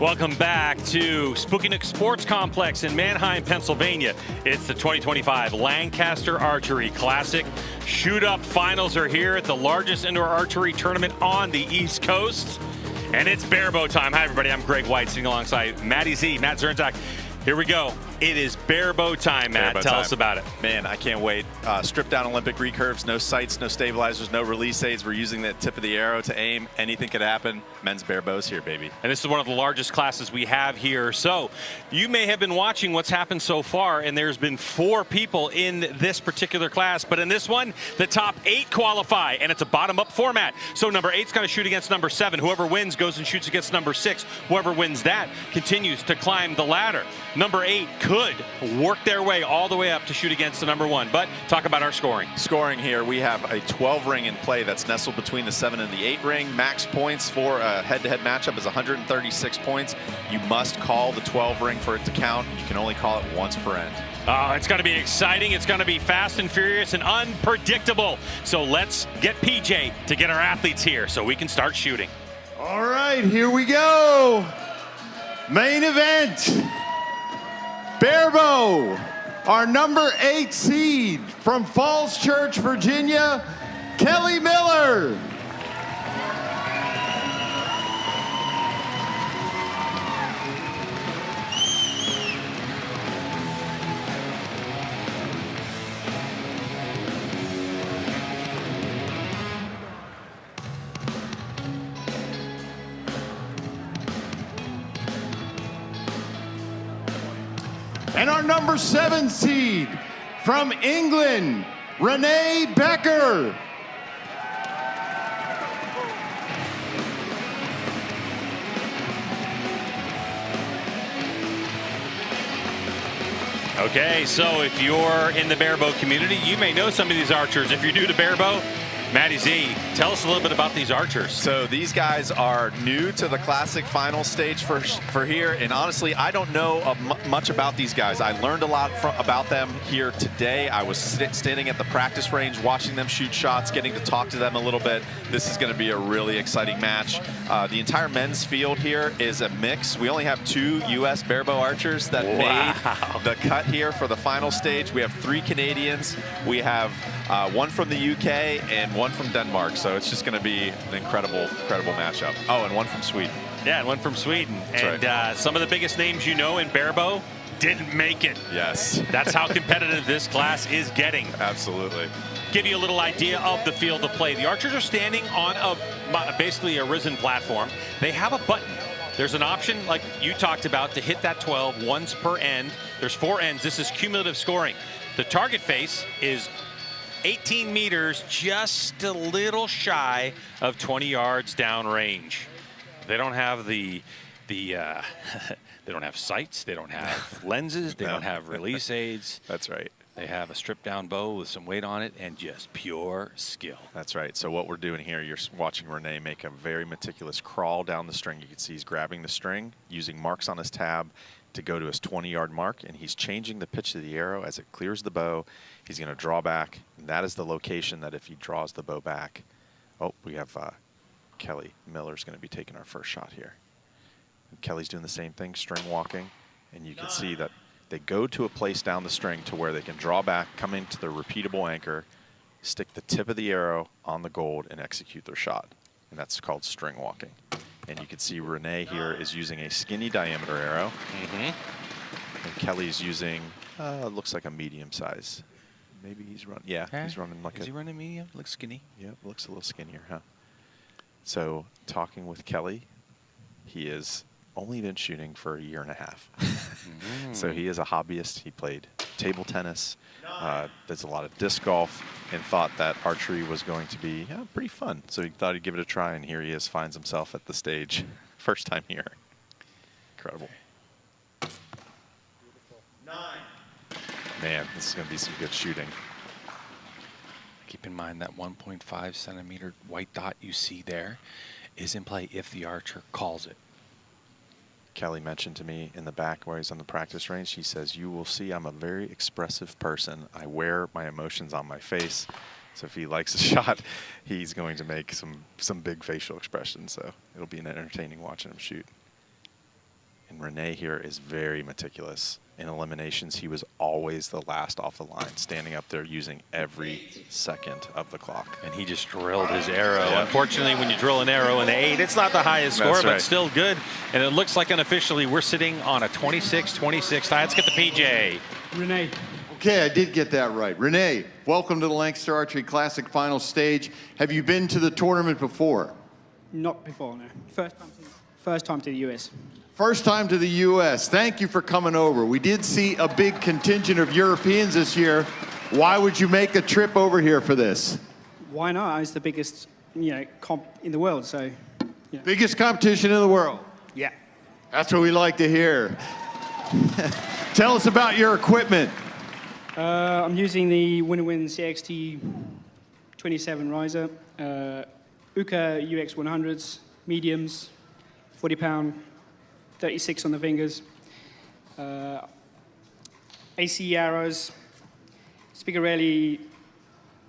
Welcome back to Spooky Nook Sports Complex in Manheim, Pennsylvania. It's the 2025 Lancaster Archery Classic. Shoot-up finals are here at the largest indoor archery tournament on the East Coast. And it's barebow time. Hi, everybody. I'm Greg White, sitting alongside Matty Z, Matt Zernzak. Here we go. It is barebow time, Matt. Tell us about it. Man, I can't wait. Stripped down Olympic recurves, no sights, no stabilizers, no release aids. We're using the tip of the arrow to aim. Anything could happen. Men's barebows here, baby. And this is one of the largest classes we have here. So you may have been watching what's happened so far, and there's been 4 people in this particular class. But in this one, the top 8 qualify, and it's a bottom-up format. So number 8's going to shoot against number 7. Whoever wins goes and shoots against number 6. Whoever wins that continues to climb the ladder. Number 8 could work their way all the way up to shoot against the number 1. But talk about our scoring. Scoring here, we have a 12 ring in play that's nestled between the 7 and the 8 ring. Max points for a head-to-head matchup is 136 points. You must call the 12 ring for it to count. You can only call it once per end. It's going to be exciting. It's going to be fast and furious and unpredictable. So let's get PJ to get our athletes here so we can start shooting. All right, here we go. Main event. Barebow, our number 8 seed from Falls Church, Virginia, Kelly Miller. And our number 7 seed from England, Renee Becker. Okay, so if you're in the barebow community, you may know some of these archers. If you're new to barebow, Matty Z, tell us a little bit about these archers. So these guys are new to the Classic final stage for here, and honestly, I don't know much about these guys. I learned a lot about them here today. I was standing at the practice range, watching them shoot shots, getting to talk to them a little bit. This is going to be a really exciting match. The entire men's field here is a mix. We only have 2 U.S. barebow archers that made the cut here for the final stage. We have 3 Canadians. We have 1 from the UK and 1 from Denmark, so it's just going to be an incredible matchup. Oh, and 1 from Sweden. Yeah, and 1 from Sweden. That's and right. Some of the biggest names you know in barebow didn't make it. Yes. That's how competitive this class is getting. Absolutely. Give you a little idea of the field of play. The archers are standing on basically a risen platform. They have a button. There's an option, like you talked about, to hit that 12 once per end. There's 4 ends. This is cumulative scoring. The target face is 18 meters, just a little shy of 20 yards downrange. They don't have they don't have sights, they don't have lenses, they don't have release aids. That's right. They have a stripped down bow with some weight on it and just pure skill. That's right. So what we're doing here, you're watching Renee make a very meticulous crawl down the string. You can see he's grabbing the string, using marks on his tab to go to his 20-yard mark, and he's changing the pitch of the arrow as it clears the bow. He's going to draw back, and that is the location that if he draws the bow back. Oh, we have Kelly Miller's going to be taking our first shot here. And Kelly's doing the same thing, string walking, and you can see that they go to a place down the string to where they can draw back, come into the repeatable anchor, stick the tip of the arrow on the gold, and execute their shot. And that's called string walking. And you can see Renee here is using a skinny diameter arrow. And Kelly's using, looks like a medium size. Maybe he's running, yeah, he's running like Is he running medium? Looks skinny. Yeah, looks a little skinnier, huh? So talking with Kelly, he has only been shooting for a year and a half. So he is a hobbyist. He played table tennis, does a lot of disc golf, and thought that archery was going to be pretty fun. So he thought he'd give it a try, and here he is, finds himself at the stage. First time here. Incredible. 9. Man, this is going to be some good shooting. Keep in mind that 1.5 centimeter white dot you see there is in play if the archer calls it. Kelly mentioned to me in the back where he's on the practice range, he says, you will see I'm a very expressive person. I wear my emotions on my face. So if he likes a shot, he's going to make some big facial expressions. So it'll be an entertaining watching him shoot. And Renee here is very meticulous. In eliminations, he was always the last off the line, standing up there using every second of the clock. And he just drilled his arrow. Yeah. Unfortunately, when you drill an arrow in the 8, it's not the highest score, but still good. And it looks like unofficially we're sitting on a 26-26 tie. Let's get the PJ. Renee. Okay, I did get that right. Renee, welcome to the Lancaster Archery Classic final stage. Have you been to the tournament before? Not before, no. First time to the US. First time to the U.S. Thank you for coming over. We did see a big contingent of Europeans this year. Why would you make a trip over here for this? Why not? It's the biggest, comp in the world, so. Yeah. Biggest competition in the world? Yeah. That's what we like to hear. Tell us about your equipment. I'm using the Win CXT 27 riser, Uka UX 100s, mediums, 40-pound. 36 on the fingers, AC arrows, Spigarelli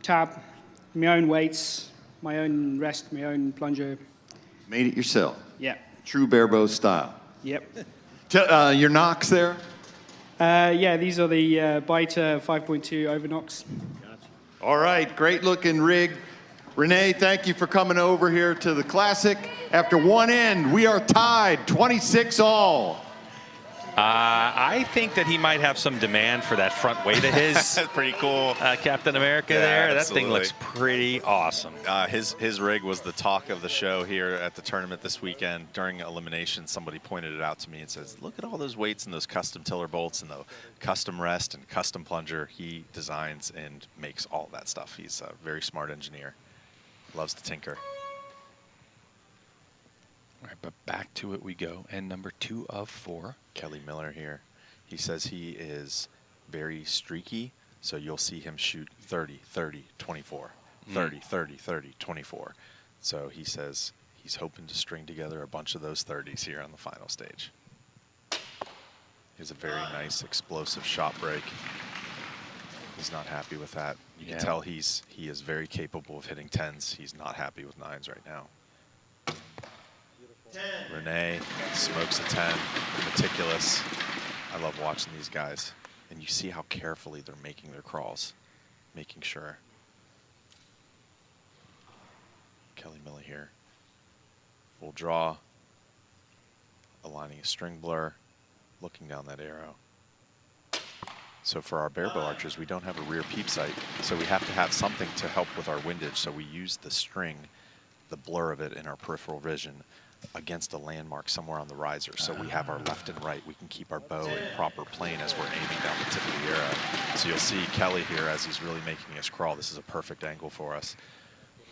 tab, my own weights, my own rest, my own plunger. Made it yourself? Yeah. True barebow style? Yep. Your knocks there? Yeah, these are the Biter 5.2 overknocks. All right, great looking rig. Renee, thank you for coming over here to the Classic. After one end, we are tied, 26-all. I think that he might have some demand for that front weight of his. That's pretty cool. Captain America there. Absolutely. That thing looks pretty awesome. His rig was the talk of the show here at the tournament this weekend. During elimination, somebody pointed it out to me and says, look at all those weights and those custom tiller bolts and the custom rest and custom plunger. He designs and makes all that stuff. He's a very smart engineer. Loves to tinker. All right, but back to it we go. And number 2 of 4. Kelly Miller here. He says he is very streaky, so you'll see him shoot 30, 30, 24, 30, 30, 30, 24. So he says he's hoping to string together a bunch of those 30s here on the final stage. He has a very nice explosive shot break. He's not happy with that. You can tell he is very capable of hitting 10s. He's not happy with 9s right now. Renee smokes a 10, meticulous. I love watching these guys. And you see how carefully they're making their crawls, making sure. Kelly Miller here. Full draw, aligning a string blur, looking down that arrow. So for our barebow archers, we don't have a rear peep sight, so we have to have something to help with our windage. So we use the string, the blur of it in our peripheral vision against a landmark somewhere on the riser. So we have our left and right. We can keep our bow in proper plane as we're aiming down the tip of the arrow. So you'll see Kelly here as he's really making us crawl. This is a perfect angle for us.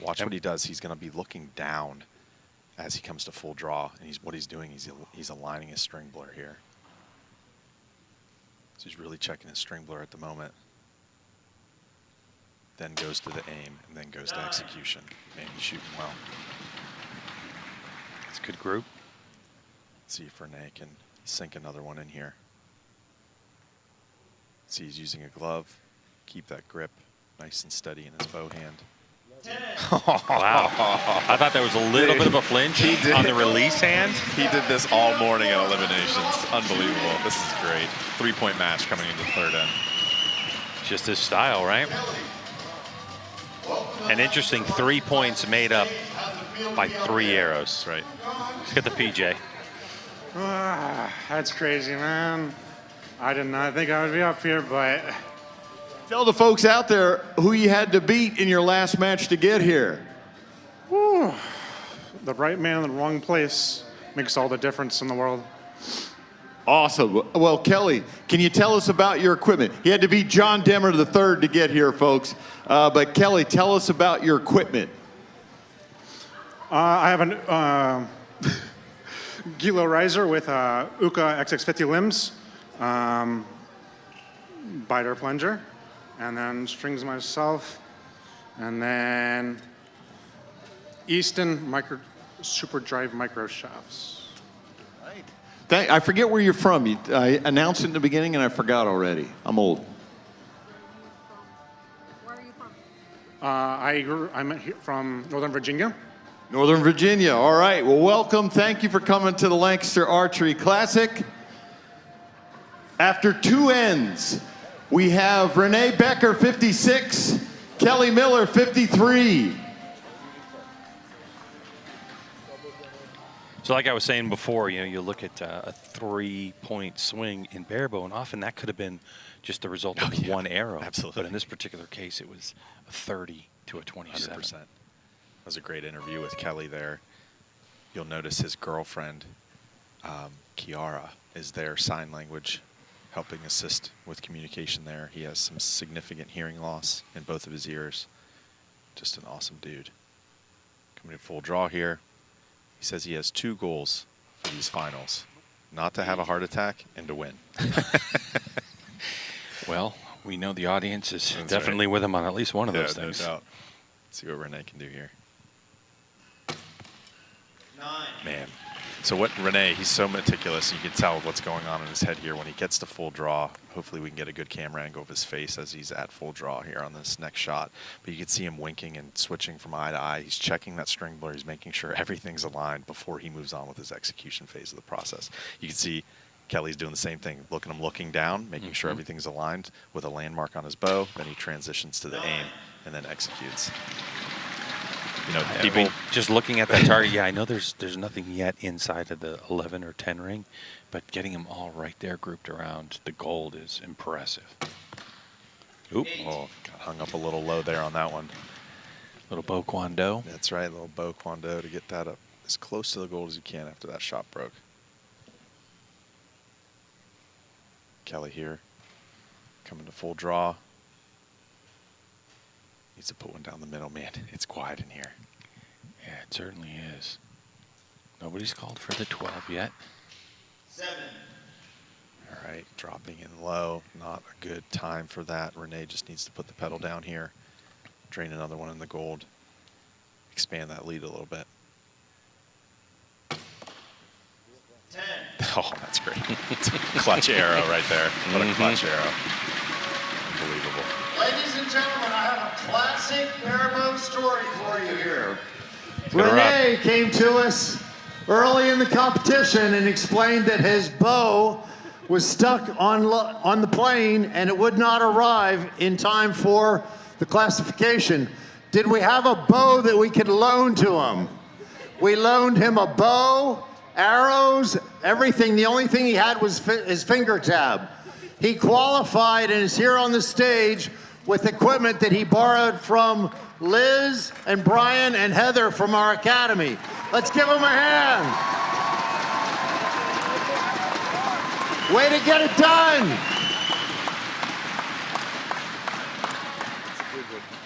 Watch what he does. He's going to be looking down as he comes to full draw. And what he's doing, he's aligning his string blur here. So he's really checking his string blur at the moment. Then goes to the aim, and then goes to execution. Man, he's shooting well. It's a good group. Let's see if Renee can sink another one in here. See, he's using a glove. Keep that grip nice and steady in his bow hand. Wow. I thought there was a little bit of a flinch on the release hand. He did this all morning at eliminations. Unbelievable. This is great. 3-point match coming into the third end. Just his style, right? An interesting 3 points made up by 3 arrows. Right. Let's get the PJ. That's crazy, man. I did not think I would be up here, but... Tell the folks out there who you had to beat in your last match to get here. Whew. The right man in the wrong place makes all the difference in the world. Awesome. Well, Kelly, can you tell us about your equipment? You had to beat John Demmer III to get here, folks. But Kelly, tell us about your equipment. I have an Gilo riser with Uka XX50 limbs, biter plunger, and then strings myself, and then Easton Super Drive micro shafts. I forget where you're from. I announced it in the beginning and I forgot already. I'm old. Where are you from? I'm from Northern Virginia, Northern Virginia. All right. Well, welcome. Thank you for coming to the Lancaster Archery Classic. After 2 ends, we have Renee Becker, 56, Kelly Miller, 53. So like I was saying before, you know, you look at a 3-point swing in barebow, and often that could have been just the result of one arrow. Absolutely. But in this particular case, it was a 30 to a 27. 100%. That was a great interview with Kelly there. You'll notice his girlfriend, Kiara, is there, sign language, helping assist with communication there. He has some significant hearing loss in both of his ears. Just an awesome dude. Coming to full draw here. He says he has 2 goals for these finals: not to have a heart attack and to win. Well, we know the audience is That's definitely right. with him on at least one of those things. No doubt. Let's see what Renee can do here. 9. Man. So what Renee, he's so meticulous. You can tell what's going on in his head here when he gets to full draw. Hopefully we can get a good camera angle of his face as he's at full draw here on this next shot. But you can see him winking and switching from eye to eye. He's checking that string blur. He's making sure everything's aligned before he moves on with his execution phase of the process. You can see Kelly's doing the same thing, looking down, making sure everything's aligned with a landmark on his bow. Then he transitions to the aim and then executes. You know, people just looking at that target, yeah, I know there's nothing yet inside of the 11 or 10 ring, but getting them all right there grouped around the gold is impressive. Oop, oh, got hung up a little low there on that one. Little bow kwando. That's right, little bow kwando to get that up as close to the gold as you can after that shot broke. Kelly here, coming to full draw. Needs to put one down the middle, man. It's quiet in here. Yeah, it certainly is. Nobody's called for the 12 yet. 7. All right, dropping in low. Not a good time for that. Renee just needs to put the pedal down here. Drain another one in the gold. Expand that lead a little bit. 10. Oh, that's great. It's a clutch arrow right there. What a clutch arrow. Unbelievable. Ladies and gentlemen, I have a classic barebow story for you here. Put her Renee came to us early in the competition and explained that his bow was stuck on the plane and it would not arrive in time for the classification. Did we have a bow that we could loan to him? We loaned him a bow, arrows, everything. The only thing he had was his finger tab. He qualified and is here on the stage with equipment that he borrowed from Liz and Brian and Heather from our academy. Let's give him a hand. Way to get it done.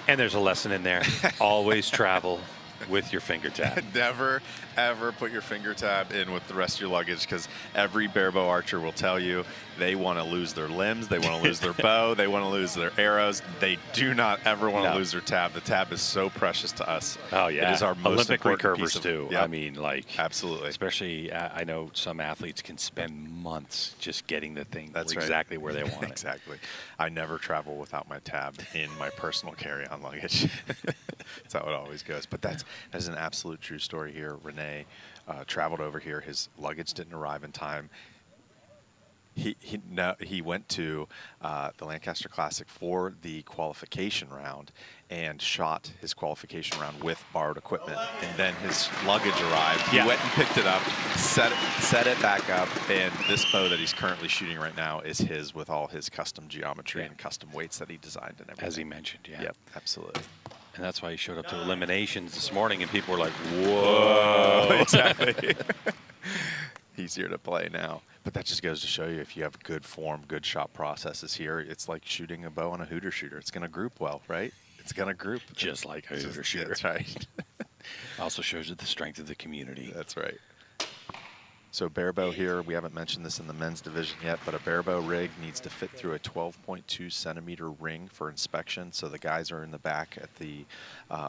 And there's a lesson in there. Always travel with your finger tab. Never, ever put your finger tab in with the rest of your luggage, because every barebow archer will tell you they want to lose their limbs, they want to lose their bow, they want to lose their arrows. They do not ever want to lose their tab. The tab is so precious to us. Oh, yeah. It is our most Olympic important recurvers, piece of, too. Yep. I mean, like, absolutely. Especially, I know some athletes can spend months just getting the thing That's right. exactly where they want it. Exactly. I never travel without my tab in my personal carry-on luggage. That's how it always goes. But that's an absolute true story here. Renee traveled over here. His luggage didn't arrive in time. He went to the Lancaster Classic for the qualification round and shot his qualification round with borrowed equipment. And then his luggage arrived. He went and picked it up, set it back up, and this bow that he's currently shooting right now is his, with all his custom geometry and custom weights that he designed and everything. As he mentioned, yeah. Yep, absolutely. And that's why he showed up to eliminations this morning, and people were like, whoa. Exactly. He's here to play now. But that just goes to show you, if you have good form, good shot processes here, it's like shooting a bow on a Hooter shooter. It's going to group well, right? It's going to group. Just like a Hooter shooter. That's right. Also shows you the strength of the community. That's right. So barebow here, we haven't mentioned this in the men's division yet, but a barebow rig needs to fit through a 12.2 centimeter ring for inspection. So the guys are in the back at the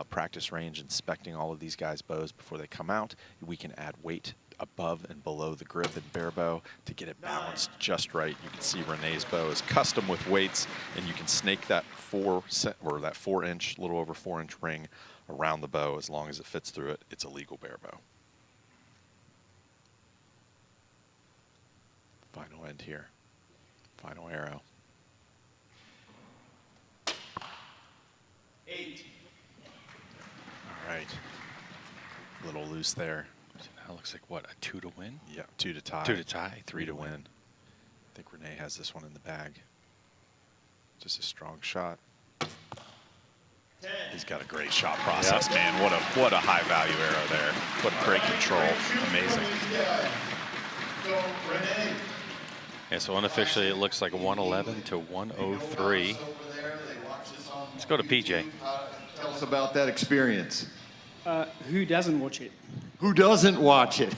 practice range inspecting all of these guys' bows before they come out. We can add weight above and below the grip and barebow to get it balanced just right. You can see Renee's bow is custom with weights, and you can snake that little over 4 inch ring around the bow, as long as it fits through it, it's a legal bare bow. Final end here. Final arrow. 8. All right. A little loose there. So now it looks like, what, a 2 to win? Yeah, 2 to tie. 2 to tie, 3 to win. I think Renee has this one in the bag. Just a strong shot. 10. He's got a great shot process, man. What a high value arrow there. What great control. Amazing. Yeah, so unofficially it looks like 111 to 103. Let's go to PJ. Tell us about that experience. Who doesn't watch it? Who doesn't watch it?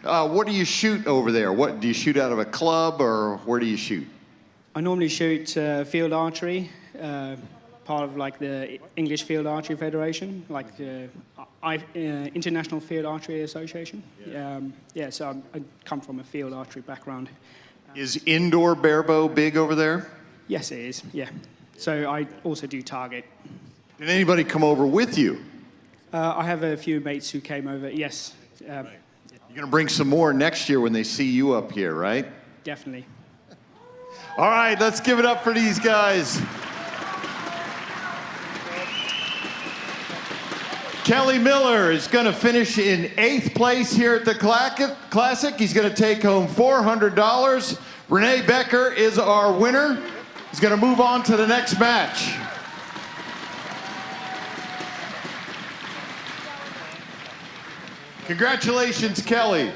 What do you shoot over there? What do you shoot out of a club, or where do you shoot? I normally shoot field archery, part of like the English Field Archery Federation, like the International Field Archery Association. Yeah, so I come from a field archery background. Is indoor barebow big over there? Yes, it is, yeah. So I also do target. Did anybody come over with you? I have a few mates who came over, yes. You're going to bring some more next year when they see you up here, right? Definitely. All right, let's give it up for these guys. Kelly Miller is going to finish in 8th place here at the Classic. He's going to take home $400. Renee Becker is our winner. He's going to move on to the next match. Congratulations, Kelly.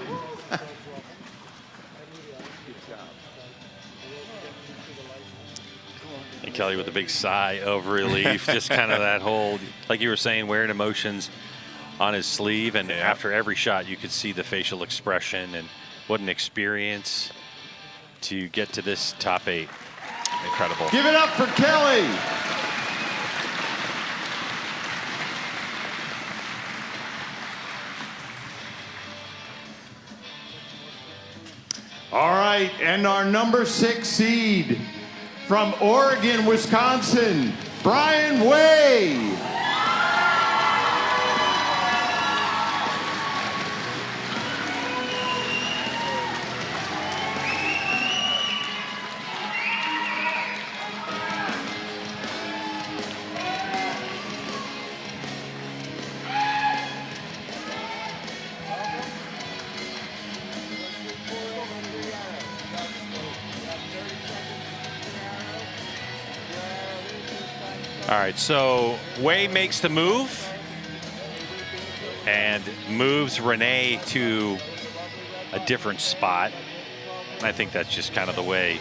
And Kelly with a big sigh of relief, just kind of that whole, like you were saying, wearing emotions on his sleeve. And after every shot, you could see the facial expression, and what an experience to get to this top 8. Incredible. Give it up for Kelly. All right, and our number 6 seed from Oregon, Wisconsin, Brian Way. All right, so Wei makes the move and moves Renee to a different spot. I think that's just kind of the way,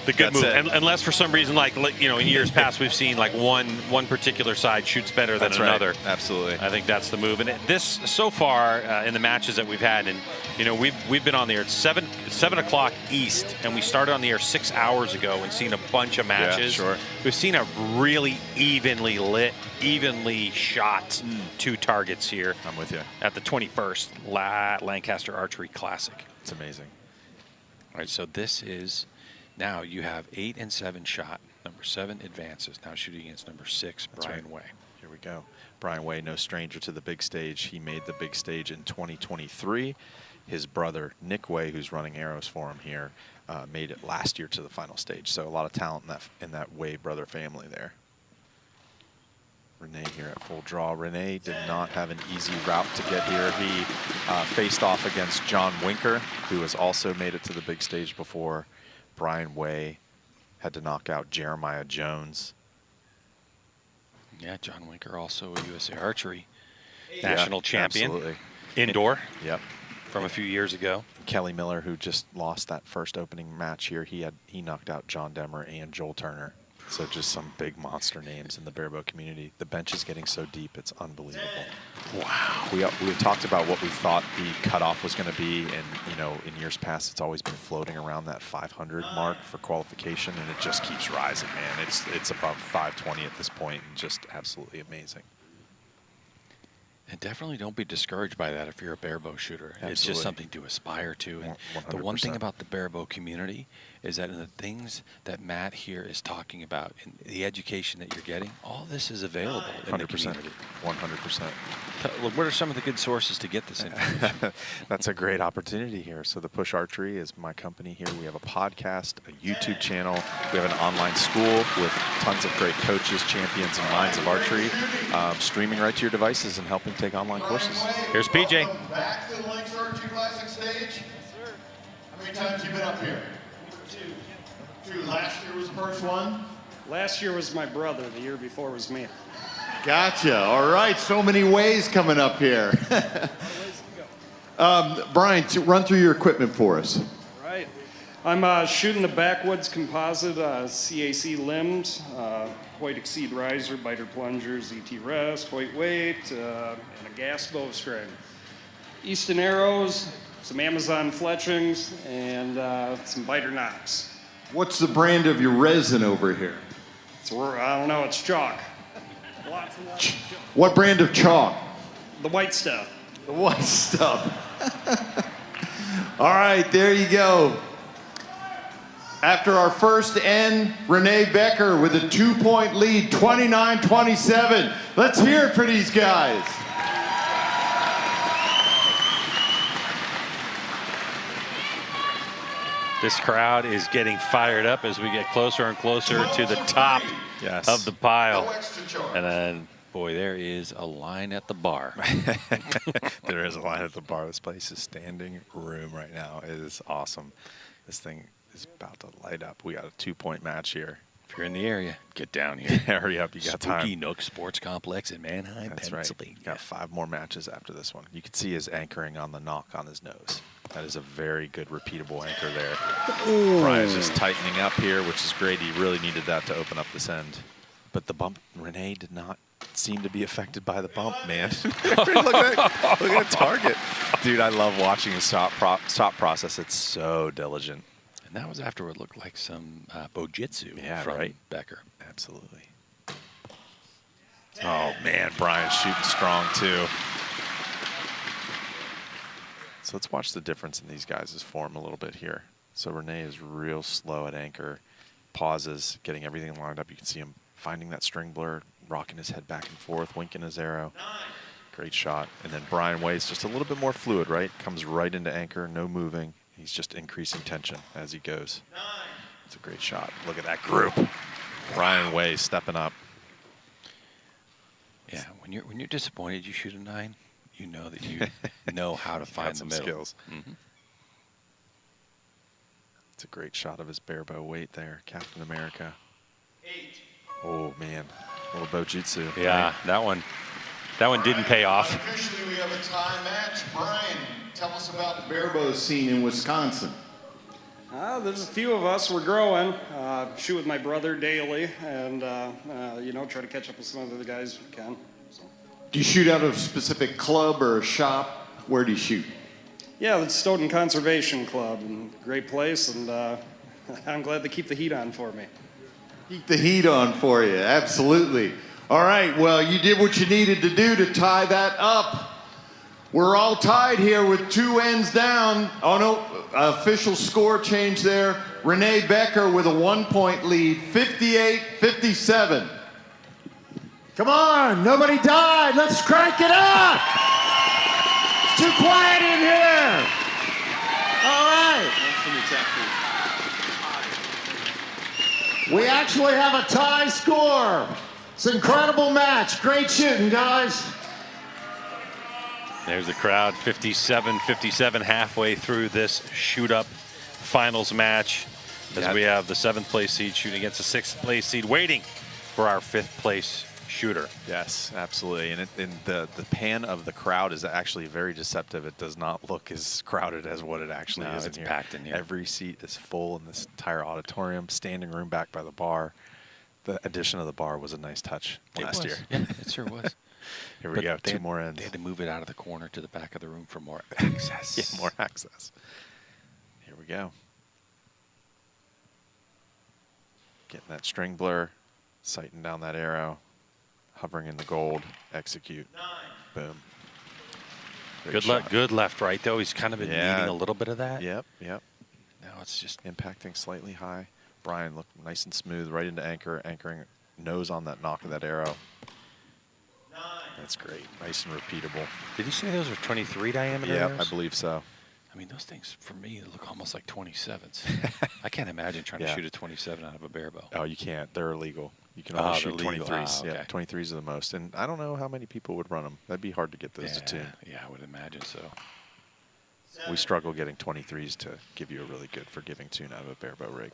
the good move. Unless for some reason, like you know, in years past, we've seen like one particular side shoots better than another. Right. Absolutely. I think that's the move. And this so far in the matches that we've had, and you know, we've been on the air at 7 o'clock East, and we started on the air 6 hours ago and seen a bunch of matches. Yeah, sure. We've seen a really evenly lit, evenly shot 2 targets here. I'm with you. At the 21st Lancaster Archery Classic. It's amazing. All right, so this is, now you have 8 and 7 shot. Number 7 advances. Now shooting against number 6, Brian Way. Here we go. Brian Way, no stranger to the big stage. He made the big stage in 2023. His brother, Nick Way, who's running arrows for him here, made it last year to the final stage. So a lot of talent in that Way brother family there. Renee here at full draw. Renee did not have an easy route to get here. He faced off against John Winker, who has also made it to the big stage before. Brian Way had to knock out Jeremiah Jones. Yeah, John Winker, also a USA Archery national champion. Absolutely. Indoor. Yep. From a few years ago. Kelly Miller, who just lost that first opening match here, he knocked out John Demmer and Joel Turner. So just some big monster names in the barebow community. The bench is getting so deep, it's unbelievable. Wow. We had talked about what we thought the cutoff was going to be, and you know, in years past, it's always been floating around that 500 mark for qualification, and it just keeps rising, man. It's above 520 at this point, and just absolutely amazing. And definitely don't be discouraged by that if you're a barebow shooter. Absolutely. It's just something to aspire to. And 100%. the one thing about the barebow community is that in the things that Matt here is talking about, in the education that you're getting, all this is available in the community. 100%. What are some of the good sources to get this information? That's a great opportunity here. So the Push Archery is my company here. We have a podcast, a YouTube channel. We have an online school with tons of great coaches, champions, and minds of archery, streaming right to your devices and helping take online courses. Here's PJ. Welcome back to the Lancaster Archery Classic stage. How many times have you been up here? Two. Last year was the first one? Last year was my brother. The year before was me. Gotcha. All right. So many ways coming up here. Brian, run through your equipment for us. Right. I'm shooting the Backwoods Composite CAC limbs, White Exceed riser, biter plungers, ET rest, white weight, and a gas bowstring. Easton arrows, some Amazon fletchings, and some biter knocks. What's the brand of your resin over here? I don't know, it's chalk. Lots and lots of chalk. What brand of chalk? The white stuff. The white stuff. All right, there you go. After our first end, Renee Becker with a 2-point lead, 29-27. Let's hear it for these guys. This crowd is getting fired up as we get closer and closer to the top of the pile. And then, boy, there is a line at the bar. There is a line at the bar. This place is standing room right now. It is awesome. This thing is about to light up. We got a 2-point match here. If you're in the area, get down here. Hurry up, you got time. Spooky Nook Sports Complex in Manheim, That's Pennsylvania. right. Got 5 more matches after this one. You can see his anchoring on the knock on his nose. That is a very good repeatable anchor there. Brian's just tightening up here, which is great. He really needed that to open up this end. But the bump, Renee did not seem to be affected by the bump, man. look at that target. Dude, I love watching his stop process. It's so diligent. And that was after what looked like some bojitsu from right. Becker. Absolutely. Oh, man, Brian's shooting strong, too. So let's watch the difference in these guys' form a little bit here. So Renee is real slow at anchor, pauses, getting everything lined up. You can see him finding that string blur, rocking his head back and forth, winking his arrow. Great shot. And then Brian Way's just a little bit more fluid, right? Comes right into anchor, no moving. He's just increasing tension as he goes. It's a great shot. Look at that group. Brian Way stepping up. Yeah, when you're disappointed you shoot a 9, you know that you know how to find the middle. Skills. It's a great shot of his bare bow weight there, Captain America. 8. Oh man, a little bojutsu. Yeah, right? that one didn't pay off. Officially, we have a tie match. Brian, tell us about the barebow scene in Wisconsin. There's a few of us. We're growing. Shoot with my brother daily, and you know, try to catch up with some other guys we can. So. Do you shoot out of a specific club or a shop? Where do you shoot? Yeah, the Stoughton Conservation Club, and great place, and I'm glad they keep the heat on for me. Keep the heat on for you, absolutely. All right, well, you did what you needed to do to tie that up. We're all tied here with 2 ends down. Oh no, official score change there. Renee Becker with a 1-point lead, 58-57. Come on, nobody died. Let's crank it up. It's too quiet in here. All right. We actually have a tie score. It's an incredible match. Great shooting, guys. There's the crowd, 57-57 halfway through this shoot-up finals match as we have the 7th place seed shooting against the 6th place seed, waiting for our 5th place shooter. Yes, absolutely. And the pan of the crowd is actually very deceptive. It does not look as crowded as what it actually is. It's in here. packed in here. Every seat is full in this entire auditorium. Standing room back by the bar. The addition of the bar was a nice touch last year. Yeah, it sure was. Here we go. 2 more ends. They had to move it out of the corner to the back of the room for more access. Yeah, more access. Here we go. Getting that string blur, sighting down that arrow, hovering in the gold, execute. 9. Boom. Good left, right, though. He's kind of been needing a little bit of that. Yep. Now it's just impacting slightly high. Brian looked nice and smooth right into anchoring nose on that knock of that arrow. That's great. Nice and repeatable. Did you say those are 23 diameter Yeah, arrows? I believe so. I mean, those things, for me, look almost like 27s. I can't imagine trying to shoot a 27 out of a bare bow. Oh, you can't. They're illegal. You can only shoot legal. 23s. Okay. Yeah, 23s are the most. And I don't know how many people would run them. That'd be hard to get those to tune. Yeah, I would imagine so. We struggle getting 23s to give you a really good forgiving tune out of a bare bow rig.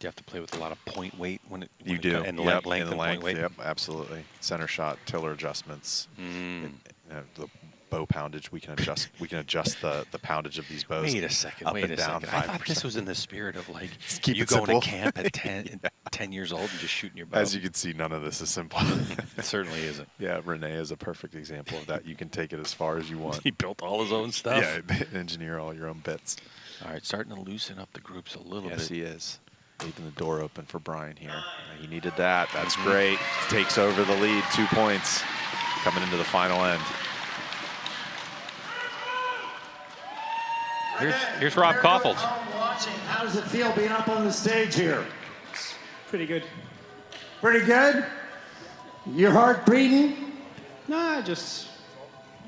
You have to play with a lot of point weight when you do. And length and point weight. Yep, absolutely. Center shot, tiller adjustments. The bow poundage, we can adjust. We can adjust the poundage of these bows. Wait a second. Up Wait and a down second. I thought this was in the spirit of like Keep you it going simple. to camp at 10 years old and just shooting your bow. As you can see, none of this is simple. It certainly isn't. Yeah, Renee is a perfect example of that. You can take it as far as you want. He built all his own stuff. Yeah, engineer all your own bits. All right, starting to loosen up the groups a little bit. Yes, he is. Leaving the door open for Brian here. He needed that. That's great. Takes over the lead. 2 points coming into the final end. Here's Rob Kaufhold. How does it feel being up on the stage here? Pretty good. Pretty good? Your heart beating? No,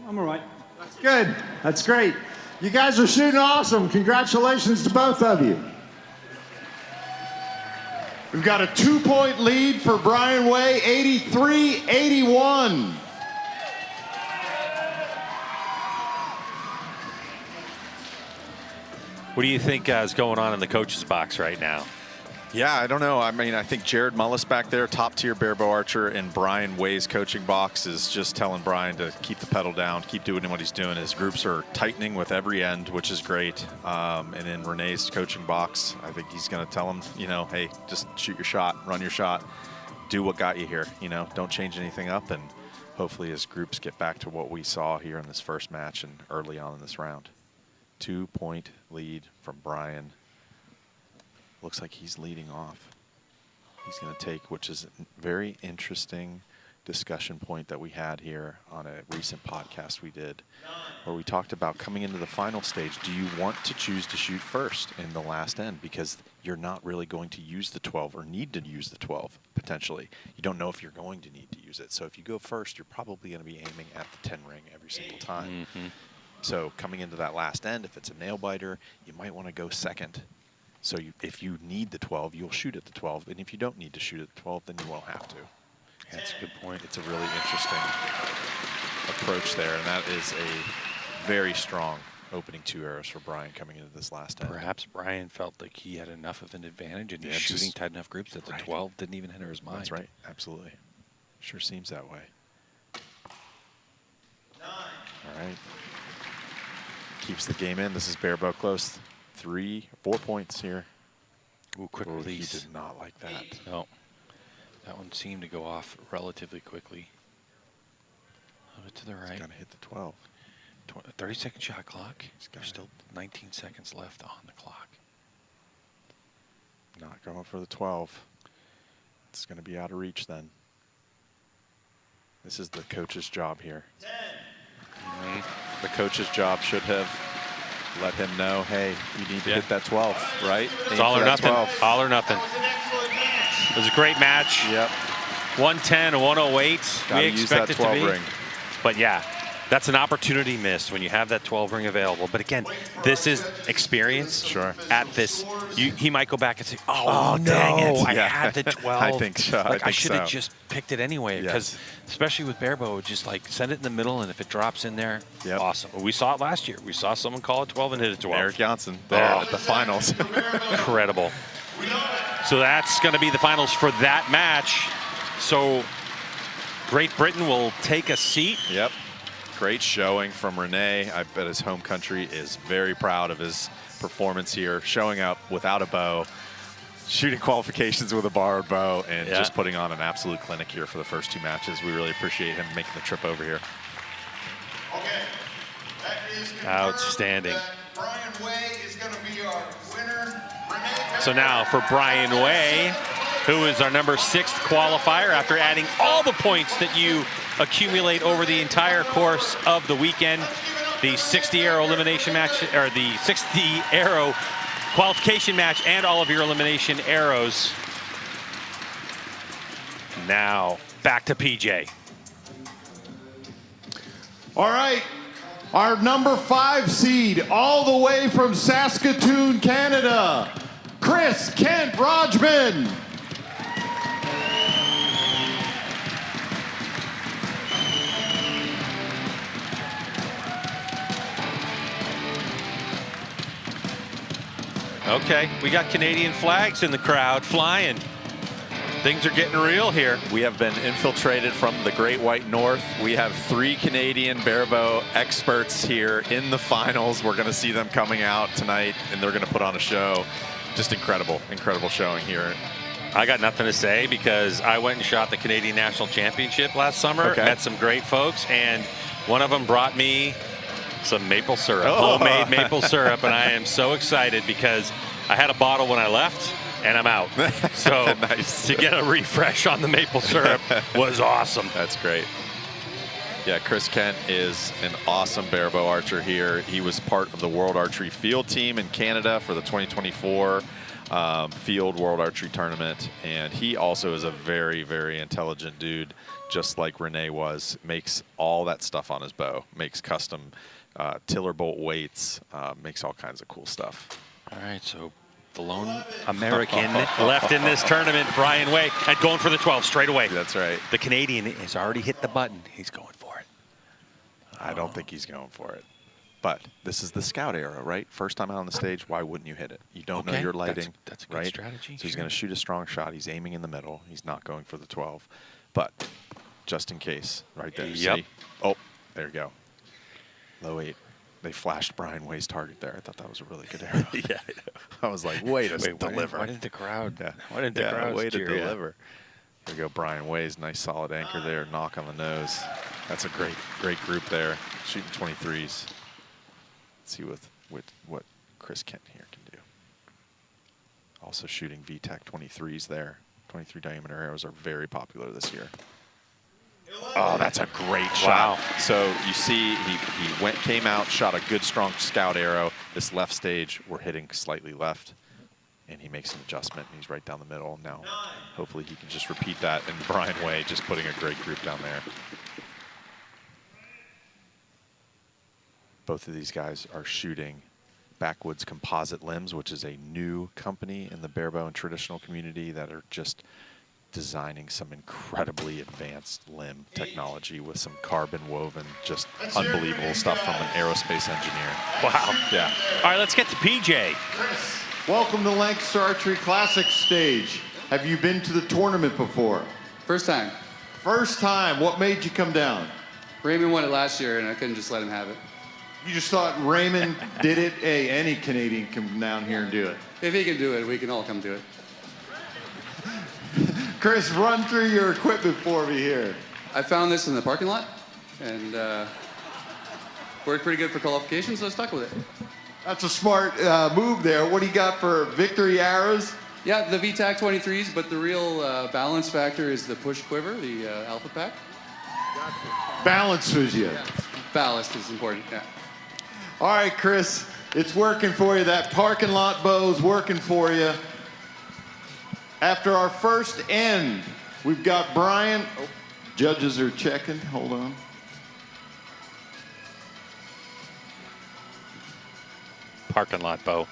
I'm all right. That's good. That's great. You guys are shooting awesome. Congratulations to both of you. We've got a 2-point lead for Brian Way, 83-81. What do you think is going on in the coach's box right now? Yeah, I don't know. I mean, I think Jared Mullis back there, top tier bare bow archer, and Brian Way's coaching box is just telling Brian to keep the pedal down, keep doing what he's doing. His groups are tightening with every end, which is great. And in Renee's coaching box, I think he's going to tell him, you know, hey, just shoot your shot, run your shot, do what got you here. You know, don't change anything up, and hopefully his groups get back to what we saw here in this first match and early on in this round. 2-point lead from Brian. Looks like he's leading off. He's going to take, which is a very interesting discussion point that we had here on a recent podcast we did, where we talked about coming into the final stage. Do you want to choose to shoot first in the last end? Because you're not really going to use the 12 or need to use the 12, potentially. You don't know if you're going to need to use it. So if you go first, you're probably going to be aiming at the 10 ring every single time. So coming into that last end, if it's a nail biter, you might want to go second. So if you need the 12, you'll shoot at the 12. And if you don't need to shoot at the 12, then you won't have to. Yeah, that's a good point. It's a really interesting approach there. And that is a very strong opening 2 arrows for Brian coming into this last end. Perhaps Brian felt like he had enough of an advantage and he's shooting tight enough groups that the 12 didn't even enter his mind. That's right. Absolutely. Sure seems that way. 9. All right. Keeps the game in. This is bare bow close. 4 points here. Ooh, quick release. He did not like that. No. That one seemed to go off relatively quickly. A little bit to the right. He's going to hit the 12. 30-second shot clock. There's still 19 seconds left on the clock. Not going for the 12. It's going to be out of reach then. This is the coach's job here. 10. The coach's job should have let him know, hey, you need to hit that 12, right? It's all or nothing. All or nothing. It was a great match. Yep. 110, 108. Gotta we use expect that it to 12 be. ring. But yeah, that's an opportunity missed when you have that 12 ring available. But again, this is experience. Sure. At this, he might go back and say, "Oh, dang it! I had the 12." I think so. Like I should have just picked it anyway. Yes. Because especially with bare bow, just like send it in the middle, and if it drops in there, awesome. We saw it last year. We saw someone call it 12 and hit it 12. Eric Johnson there at the finals. Incredible. So that's going to be the finals for that match. So Great Britain will take a seat. Yep. Great showing from Renee. I bet his home country is very proud of his performance here, showing up without a bow, shooting qualifications with a borrowed bow, and just putting on an absolute clinic here for the first 2 matches. We really appreciate him making the trip over here. Okay. That is outstanding. Brian Way is going to be our winner. So now for Brian Way, who is our number 6th qualifier after adding all the points that you accumulate over the entire course of the weekend. The 60 arrow elimination match, or the 60 arrow qualification match, and all of your elimination arrows. Now back to PJ. All right, our number 5 seed, all the way from Saskatoon, Canada, Chris Kent Rodgman. Okay, we got Canadian flags in the crowd flying. Things are getting real here. We have been infiltrated from the Great White North. We have 3 Canadian barebow experts here in the finals. We're going to see them coming out tonight, and they're going to put on a show. Just incredible, incredible showing here. I got nothing to say because I went and shot the Canadian National Championship last summer. Okay. Met some great folks, and one of them brought me some maple syrup, homemade maple syrup, and I am so excited because I had a bottle when I left, and I'm out. So Nice. To get a refresh on the maple syrup was awesome. That's great. Yeah, Chris Kent is an awesome barebow archer here. He was part of the World Archery Field Team in Canada for the 2024 Field World Archery Tournament. And he also is a very, very intelligent dude, just like Renee was. Makes all that stuff on his bow. Makes custom tiller bolt weights. Makes all kinds of cool stuff. All right, so the lone American left in this tournament, Brian Way, and going for the 12 straight away. That's right. The Canadian has already hit the button. He's going for it. I don't think he's going for it. But this is the scout arrow, right? First time out on the stage, why wouldn't you hit it? You don't know your lighting. That's a good right? strategy. So he's going to shoot a strong shot. He's aiming in the middle. He's not going for the 12. But just in case, right there. Yep. See? Oh, there you go. Low 8. They flashed Brian Way's target there. I thought that was a really good arrow. Yeah, I was like, wait, deliver. Why didn't the crowd? Yeah. Why didn't the crowd way to cheer? deliver. There you go, Brian Way's nice solid anchor there, knock on the nose. That's a great group there, shooting 23s. Let's see what Chris Kent here can do. Also shooting VTAC 23s there. 23 diameter arrows are very popular this year. Oh, that's a great shot. Wow. So you see he came out, shot a good strong scout arrow. This left stage, we're hitting slightly left. And he makes an adjustment, and he's right down the middle. Now, hopefully he can just repeat that. And Brian Way just putting a great group down there. Both of these guys are shooting Backwoods Composite Limbs, which is a new company in the barebow and traditional community that are just designing some incredibly advanced limb technology with some carbon woven, just unbelievable stuff from an aerospace engineer. Wow. Yeah. All right, let's get to PJ. Chris, welcome to Lancaster Archery Classic stage. Have you been to the tournament before? First time. First time. What made you come down? Raymond won it last year, and I couldn't just let him have it. You just thought Raymond did it? Hey, any Canadian can come down here and do it. If he can do it, we can all come do it. Chris, run through your equipment for me here. I found this in the parking lot, and worked pretty good for qualifications, so I stuck with it. That's a smart move there. What do you got for victory arrows? Yeah, the VTAC 23s, but the real balance factor is the push quiver, the Alpha Pack. Balance was you. Yeah, ballast is important, yeah. All right, Chris, it's working for you. That parking lot bow's working for you. After our first end, we've got Brian. Oh, judges are checking. Hold on. Parking lot bow.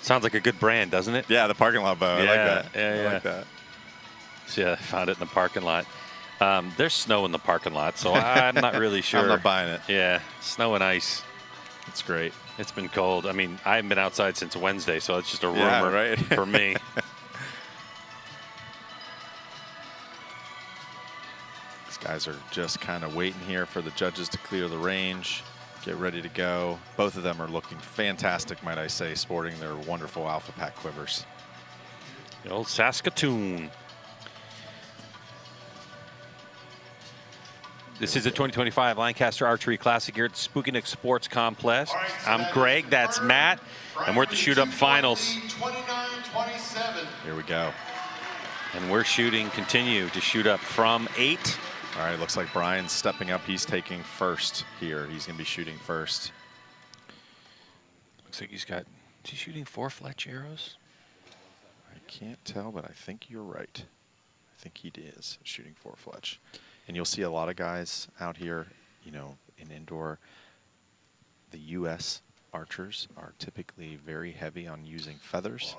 Sounds like a good brand, doesn't it? Yeah, the parking lot bow. I like that. Yeah, I like that. So yeah, I found it in the parking lot. There's snow in the parking lot, so I'm not really sure. I'm not buying it. Yeah, snow and ice. It's great. It's been cold. I mean, I haven't been outside since Wednesday, so it's just a rumor Yeah, right. for me. These guys are just kind of waiting here for the judges to clear the range, get ready to go. Both of them are looking fantastic, might I say, sporting their wonderful Alpha Pack quivers. The old Saskatoon. This is the 2025 Lancaster Archery Classic here at Spooky Nook Sports Complex. I'm Greg, that's Matt, and we're at the shoot-up finals. Here we go. And we're continue to shoot up from 8. All right, looks like Brian's stepping up. He's taking first here. He's going to be shooting first. Looks like is he shooting 4 Fletch arrows? I can't tell, but I think you're right. I think he is shooting 4 Fletch. And you'll see a lot of guys out here, you know, in indoor. The U.S. archers are typically very heavy on using feathers.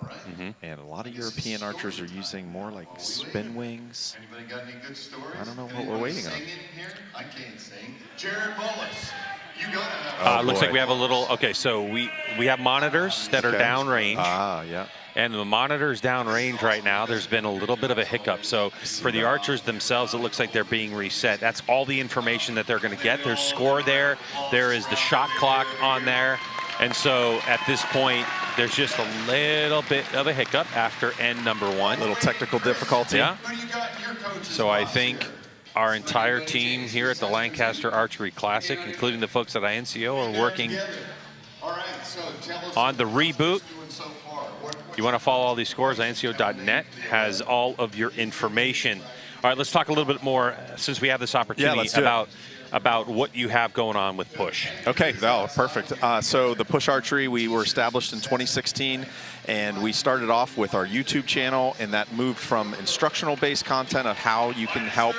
And a lot of European archers are using more like spin wings. Anybody got any good stories? I don't know what we're waiting on. I can't sing. Jared Mullis, you got to looks like we have a little, okay, so we have monitors that are downrange. Yeah. And the monitor's downrange right now. There's been a little bit of a hiccup. So for the archers themselves, it looks like they're being reset. That's all the information that they're going to get. There's score there. There is the shot clock on there. And so at this point, there's just a little bit of a hiccup after end number 1. A little technical difficulty. Yeah. So I think our entire team here at the Lancaster Archery Classic, including the folks at INCO, are working on the reboot. You want to follow all these scores, INCO.net has all of your information. All right, let's talk a little bit more, since we have this opportunity, about what you have going on with Push. Okay, perfect. So the Push Archery, we were established in 2016, and we started off with our YouTube channel, and that moved from instructional-based content of how you can help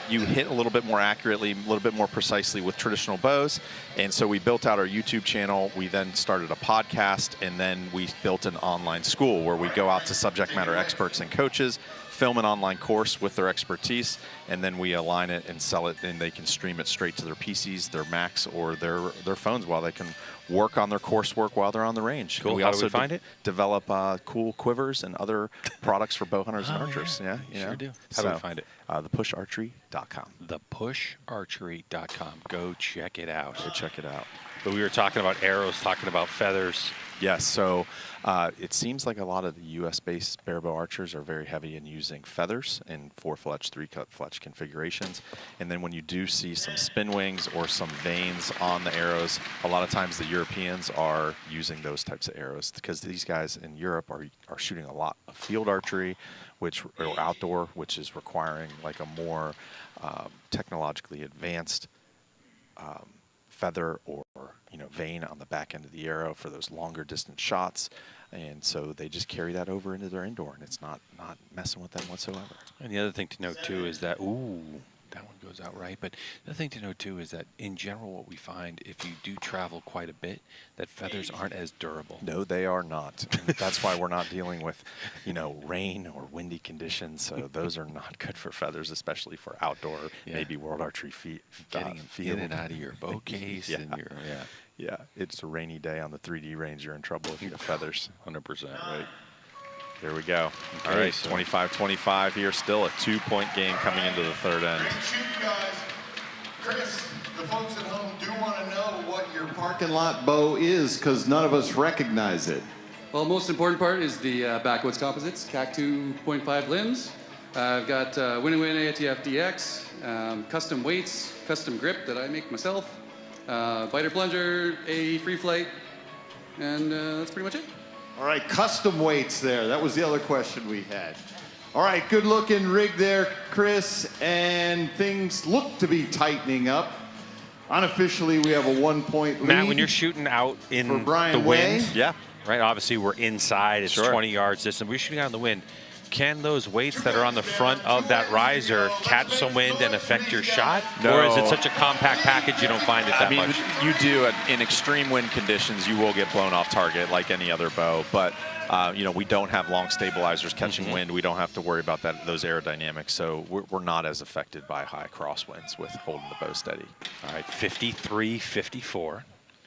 you hit a little bit more accurately, a little bit more precisely with traditional bows. And so we built out our YouTube channel. We then started a podcast, and then we built an online school where we go out to subject matter experts and coaches, film an online course with their expertise, and then we align it and sell it, and they can stream it straight to their PCs, their Macs, or their phones while they can work on their coursework while they're on the range. Cool. We How also do we find it? Develop cool quivers and other products for bow hunters and archers. Yeah, sure do. How do we find it? Thepusharchery.com. Thepusharchery.com. Go check it out. Go check it out. But we were talking about arrows, talking about feathers. Yes, so it seems like a lot of the U.S.-based barebow archers are very heavy in using feathers in 4 Fletch, 3-cut Fletch configurations. And then when you do see some spin wings or some veins on the arrows, a lot of times the Europeans are using those types of arrows because these guys in Europe are shooting a lot of field archery, or outdoor, which is requiring like a more technologically advanced feather or vein on the back end of the arrow for those longer distance shots, and so they just carry that over into their indoor, and it's not messing with them whatsoever. And the other thing to note too is that that one goes out right. But the other thing to note too is that in general, what we find if you do travel quite a bit, that feathers aren't as durable. No, they are not. And that's why we're not dealing with, rain or windy conditions. So those are not good for feathers, especially for outdoor, maybe World Archery getting them in and out of your bow case and your Yeah, it's a rainy day on the 3D range. You're in trouble if you have feathers. 100%, right? Here we go. Okay, all right, so 25-25 here. Still a 2-point game coming into the third end. Great shoot, guys. Chris, the folks at home do want to know what your parking lot bow is because none of us recognize it. Well, the most important part is the backwoods composites, CAC 2.5 limbs. I've got Win-Win ATF DX, custom weights, custom grip that I make myself, biter plunger, a free flight, and that's pretty much it. All right, custom weights there. That was the other question we had. All right, good looking rig there, Chris, and things look to be tightening up. Unofficially, we have a 1-point lead. Matt, when you're shooting out in for Brian the Way. wind, right? Obviously, we're inside. It's 20 yards distant. We're shooting out in the wind. Can those weights that are on the front of that riser catch some wind and affect your shot? No. Or is it such a compact package you don't find it that much? You do. In extreme wind conditions, you will get blown off target like any other bow. But, we don't have long stabilizers catching wind. We don't have to worry about those aerodynamics. So we're not as affected by high crosswinds with holding the bow steady. All right, 53-54.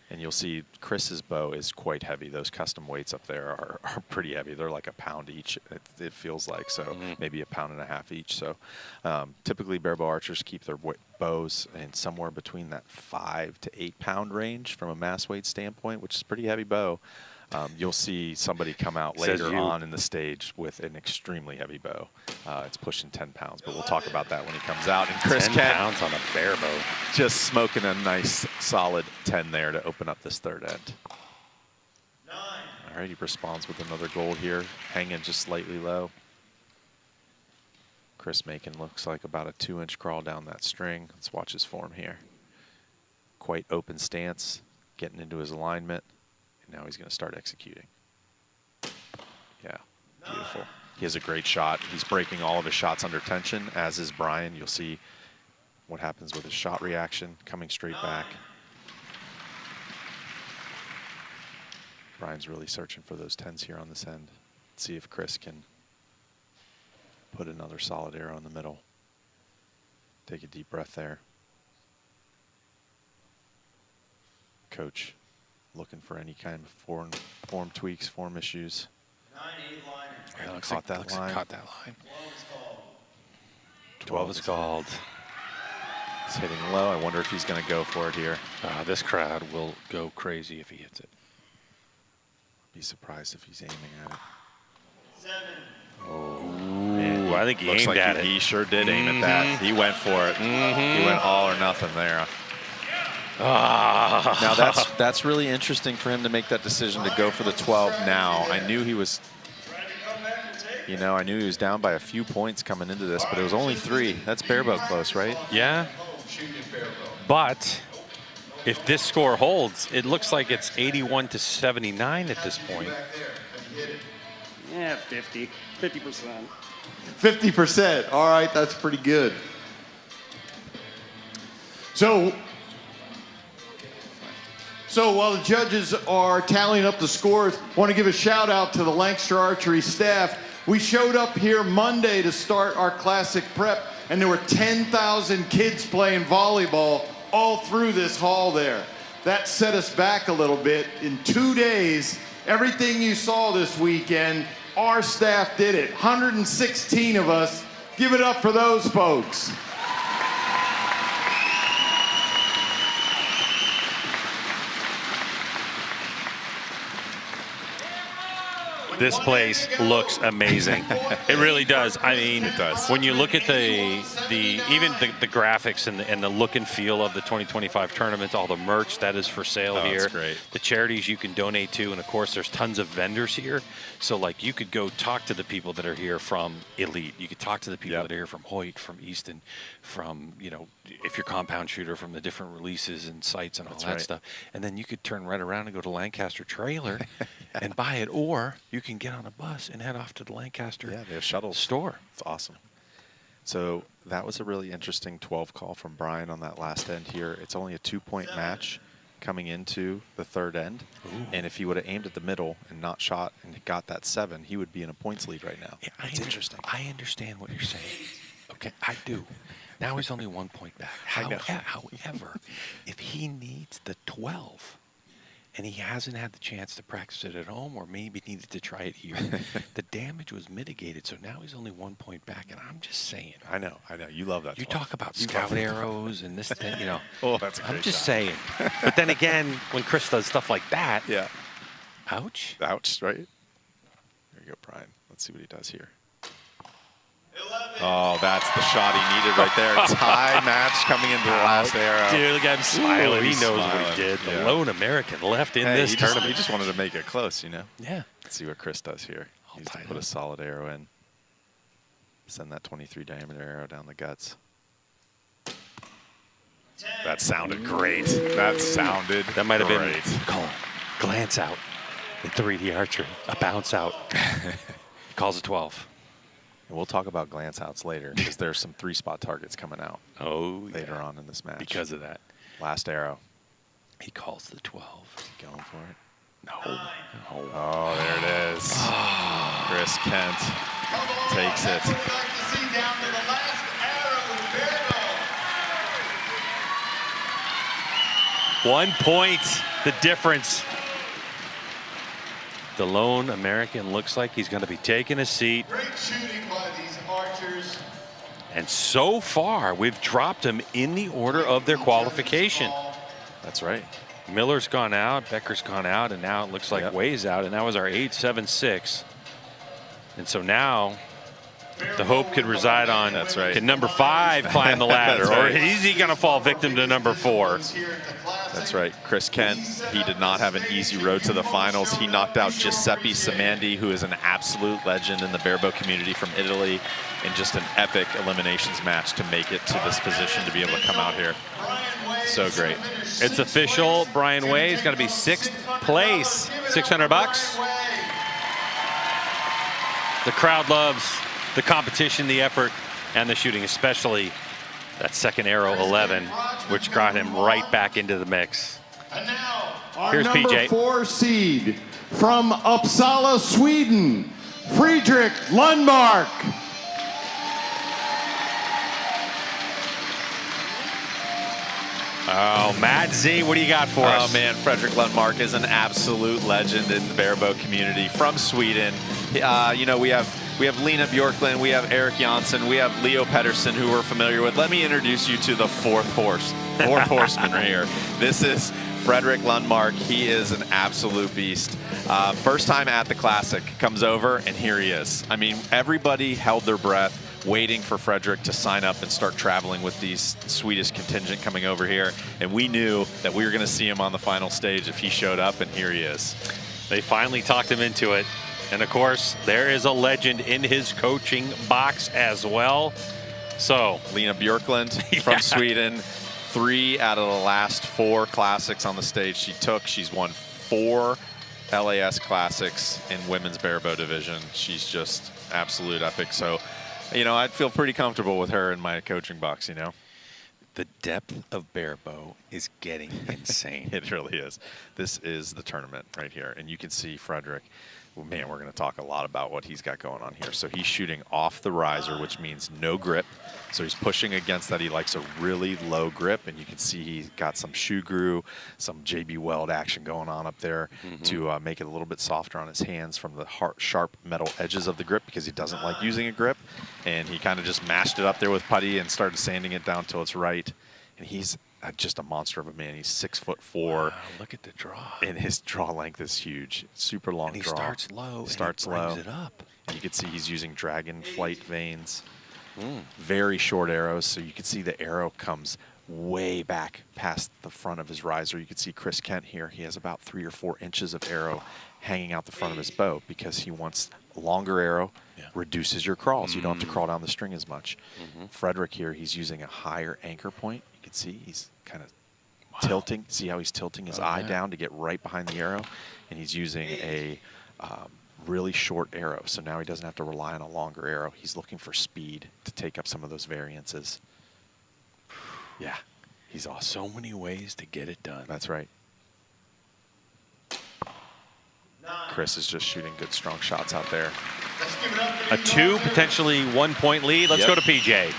And you'll see Chris's bow is quite heavy. Those custom weights up there are pretty heavy. They're like a pound each, it feels like, so maybe a pound and a half each. So typically barebow archers keep their bows in somewhere between that 5 to 8 pound range from a mass weight standpoint, which is a pretty heavy bow. You'll see somebody come out later on in the stage with an extremely heavy bow. It's pushing 10 pounds, but we'll talk about that when he comes out. And Chris 10 pounds on a bare bow. Just smoking a nice solid 10 there to open up this third end. 9. All right, he responds with another gold here, hanging just slightly low. Chris Macon looks like about a 2-inch crawl down that string. Let's watch his form here. Quite open stance, getting into his alignment, and now he's going to start executing. Yeah, beautiful. He has a great shot. He's breaking all of his shots under tension, as is Brian. You'll see what happens with his shot reaction, coming straight back. Brian's really searching for those 10s here on this end. Let's see if Chris can put another solid arrow in the middle. Take a deep breath there. Coach looking for any kind of form tweaks, form issues. 9-8 liner. Yeah, looks Caught like that line. caught that line. 12 is called. He's hitting low. I wonder if he's going to go for it here. This crowd will go crazy if he hits it. Be surprised if he's aiming at it. 7. Ooh, I think he Looks aimed like at it. He sure did aim at that. He went for it. He went all or nothing there. Now that's really interesting for him to make that decision to go for the 12 now. I knew he was, I knew he was down by a few points coming into this, but it was only 3. That's barebow close, right? Yeah. But if this score holds, it looks like it's 81-79 at this point. Yeah, 50%. 50%. All right, that's pretty good. So while the judges are tallying up the scores, I want to give a shout out to the Lancaster Archery staff. We showed up here Monday to start our classic prep, and there were 10,000 kids playing volleyball all through this hall there. That set us back a little bit. In 2 days, everything you saw this weekend, our staff did it. 116 of us. Give it up for those folks. This place looks amazing. It really does. I mean, It does. when you look at even the graphics and the look and feel of the 2025 tournament, all the merch that is for sale Oh, here, it's great. the charities you can donate to, and of course there's tons of vendors here. So like you could go talk to the people that are here from Elite. You could talk to the people that are here from Hoyt, from Easton, from, if you're compound shooter, from the different releases and sites and all that stuff. And then you could turn right around and go to Lancaster Trailer and buy it, or you can get on a bus and head off to the Lancaster They have shuttles. store. It's awesome. So that was a really interesting 12 call from Brian on that last end here. It's only a 2-point match coming into the third end. And if he would have aimed at the middle and not shot and got that 7, he would be in a points lead right now. Yeah, It's interesting. I understand what you're saying. Okay, I do. Now he's only 1 point back. However, if he needs the 12 and he hasn't had the chance to practice it at home, or maybe needed to try it here, the damage was mitigated. So now he's only 1 point back. And I'm just saying. I know. You love that. You 12. talk about scout arrows and this, that, Oh, that's a great I'm just shot. saying. But then again, when Chris does stuff like that, Yeah. ouch. Ouch, right? Here you go, Brian. Let's see what he does here. Oh, that's the shot he needed right there. Tie match coming into the last arrow. Dude, look at him smiling. He he's knows what smiling. he did. The Yeah. lone American left in Hey, this he just tournament. wanted to make it close, Yeah. Let's see what Chris does here. He's to tied put a up. solid arrow in. Send that 23 diameter arrow down the guts. That sounded great. That sounded That might have great. been called glance out in 3D archery, a bounce out. He calls a 12. And we'll talk about glance outs later because there's some 3-spot targets coming out Oh, later on in this match. because of that. Last arrow. He calls the 12. Going for it. No. Oh, there it is. Chris Kent takes it. We'd like to see down to the last arrow in barebow. 1 point, the difference. The lone American looks like he's going to be taking a seat. Great shooting by these archers. And so far, we've dropped them in the order of their qualification. That's right. Miller's gone out, Becker's gone out, and now it looks like Way's out, and that was our 8-7-6. And so now the hope could reside on, That's right. can number 5 climb the ladder, That's right. or is he going to fall victim to number 4? Here at the class That's right. Chris Kent, he did not have an easy road to the finals. He knocked out Giuseppe Simandi, who is an absolute legend in the barebow community from Italy, in just an epic eliminations match to make it to this position to be able to come out here. So great. It's official. Brian Way's got to be 6th place. $600. The crowd loves the competition, the effort, and the shooting, especially that second arrow 11, which got him right back into the mix. Our Here's number PJ. 4 seed from Uppsala, Sweden, Fredrik Lundmark. Oh, Matt Z, what do you got for us? Oh man, Fredrik Lundmark is an absolute legend in the barebow community from Sweden. You know, we have Lena Bjorklund, we have Eric Jansson, we have Leo Pettersson, who we're familiar with. Let me introduce you to the fourth horseman right here. This is Fredrik Lundmark. He is an absolute beast. First time at the Classic, comes over, and here he is. I mean, everybody held their breath, waiting for Fredrik to sign up and start traveling with these Swedish contingent coming over here. And we knew that we were going to see him on the final stage if he showed up, and here he is. They finally talked him into it. And of course, there is a legend in his coaching box as well. So, Lena Bjorklund from Sweden, 3 out of the last 4 Classics on the stage she took. She's won 4 LAS Classics in women's barebow division. She's just absolute epic. So, you know, I'd feel pretty comfortable with her in my coaching box, you know. The depth of barebow is getting insane. It really is. This is the tournament right here. And you can see Fredrik. Well, man, we're going to talk a lot about what he's got going on here. So he's shooting off the riser, which means no grip. So he's pushing against that. He likes a really low grip, and you can see he's got some shoe grew, some JB Weld action going on up there to make it a little bit softer on his hands from the sharp metal edges of the grip, because he doesn't like using a grip. And he kind of just mashed it up there with putty and started sanding it down till it's right. And he's just a monster of a man. He's 6'4". Wow, look at the draw. And his draw length is huge. Super long and he draw. Starts low. Starts and he low. brings it up. And you can see he's using dragon flight veins. Very short arrows, so you can see the arrow comes way back past the front of his riser. You can see Chris Kent here. He has about 3 or 4 inches of arrow hanging out the front of his bow because he wants a longer arrow, reduces your crawls. You don't have to crawl down the string as much. Fredrik here, he's using a higher anchor point. You can see he's kind of tilting. See how he's tilting his eye down to get right behind the arrow? And he's using a really short arrow. So now he doesn't have to rely on a longer arrow. He's looking for speed to take up some of those variances. Yeah, he's awesome. So many ways to get it done. That's right. Chris is just shooting good, strong shots out there. A 2, potentially 1-point lead. Let's go to PJ.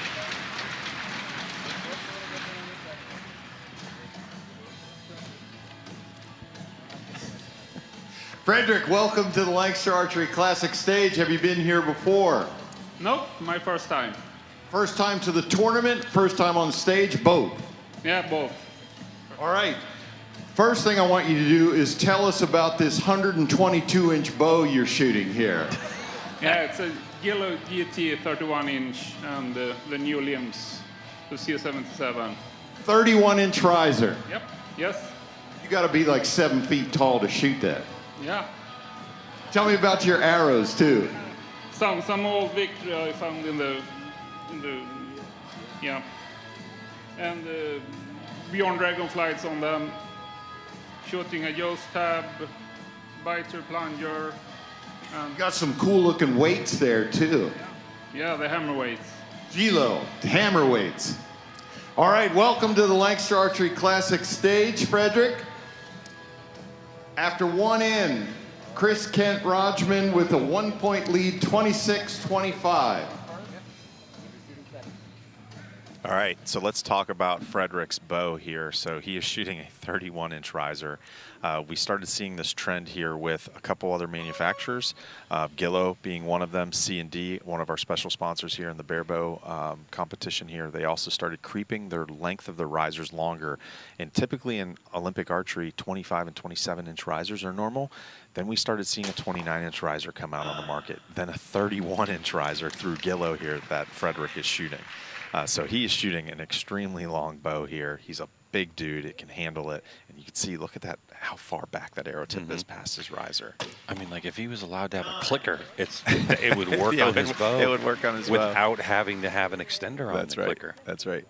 Fredrik, welcome to the Lancaster Archery Classic stage. Have you been here before? Nope, my first time. First time to the tournament, first time on stage, both? Yeah, both. All right. First thing I want you to do is tell us about this 122-inch bow you're shooting here. Yeah, it's a yellow GT 31-inch and the new limbs, the C77. 31-inch riser. Yep, yes. You got to be like 7 feet tall to shoot that. Yeah. Tell me about your arrows, too. Some old Victory I found in the yeah. And Bjorn Dragonflights on them. Shooting a Yoast tab, biter plunger. You got some cool looking weights there too. Yeah, the hammer weights. Gilo, hammer weights. All right, welcome to the Lancaster Archery Classic stage, Fredrik. After one end, Chris Kent Rodgman with a 1-point lead, 26-25. All right, so let's talk about Fredrik's bow here. So he is shooting a 31-inch riser. We started seeing this trend here with a couple other manufacturers, Gillo being one of them, C&D, one of our special sponsors here in the barebow competition here. They also started creeping their length of the risers longer. And typically in Olympic archery, 25 and 27-inch risers are normal. Then we started seeing a 29-inch riser come out on the market. Then a 31-inch riser through Gillo here that Fredrik is shooting. So he is shooting an extremely long bow here. He's a big dude. It can handle it. And you can see, look at that, how far back that arrow tip is past his riser. I mean, like if he was allowed to have a clicker, it would work on his bow. It would work on his bow. Without having to have an extender on the clicker. That's right.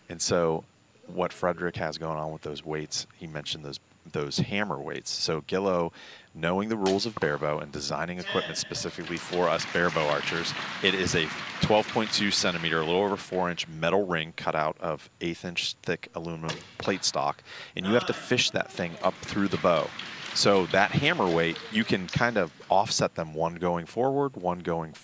And so what Frederick has going on with those weights, he mentioned those hammer weights. So Gillo, knowing the rules of barebow and designing equipment specifically for us barebow archers, it is a 12.2 centimeter, a little over 4-inch metal ring cut out of 1/8-inch thick aluminum plate stock, and you have to fish that thing up through the bow. So that hammer weight, you can kind of offset them, one going forward, one going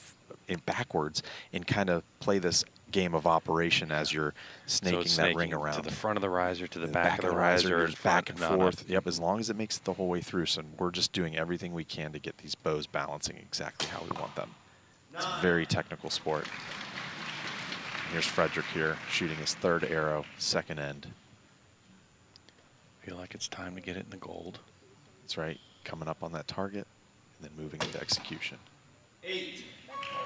backwards, and kind of play this game of operation as you're snaking that ring around. To the front of the riser, to the back of the riser, back and forth. Yep, as long as it makes it the whole way through. So we're just doing everything we can to get these bows balancing exactly how we want them. It's a very technical sport. Here's Frederick here shooting his 3rd arrow, 2nd end. Feel like it's time to get it in the gold. That's right, coming up on that target and then moving into execution. 8.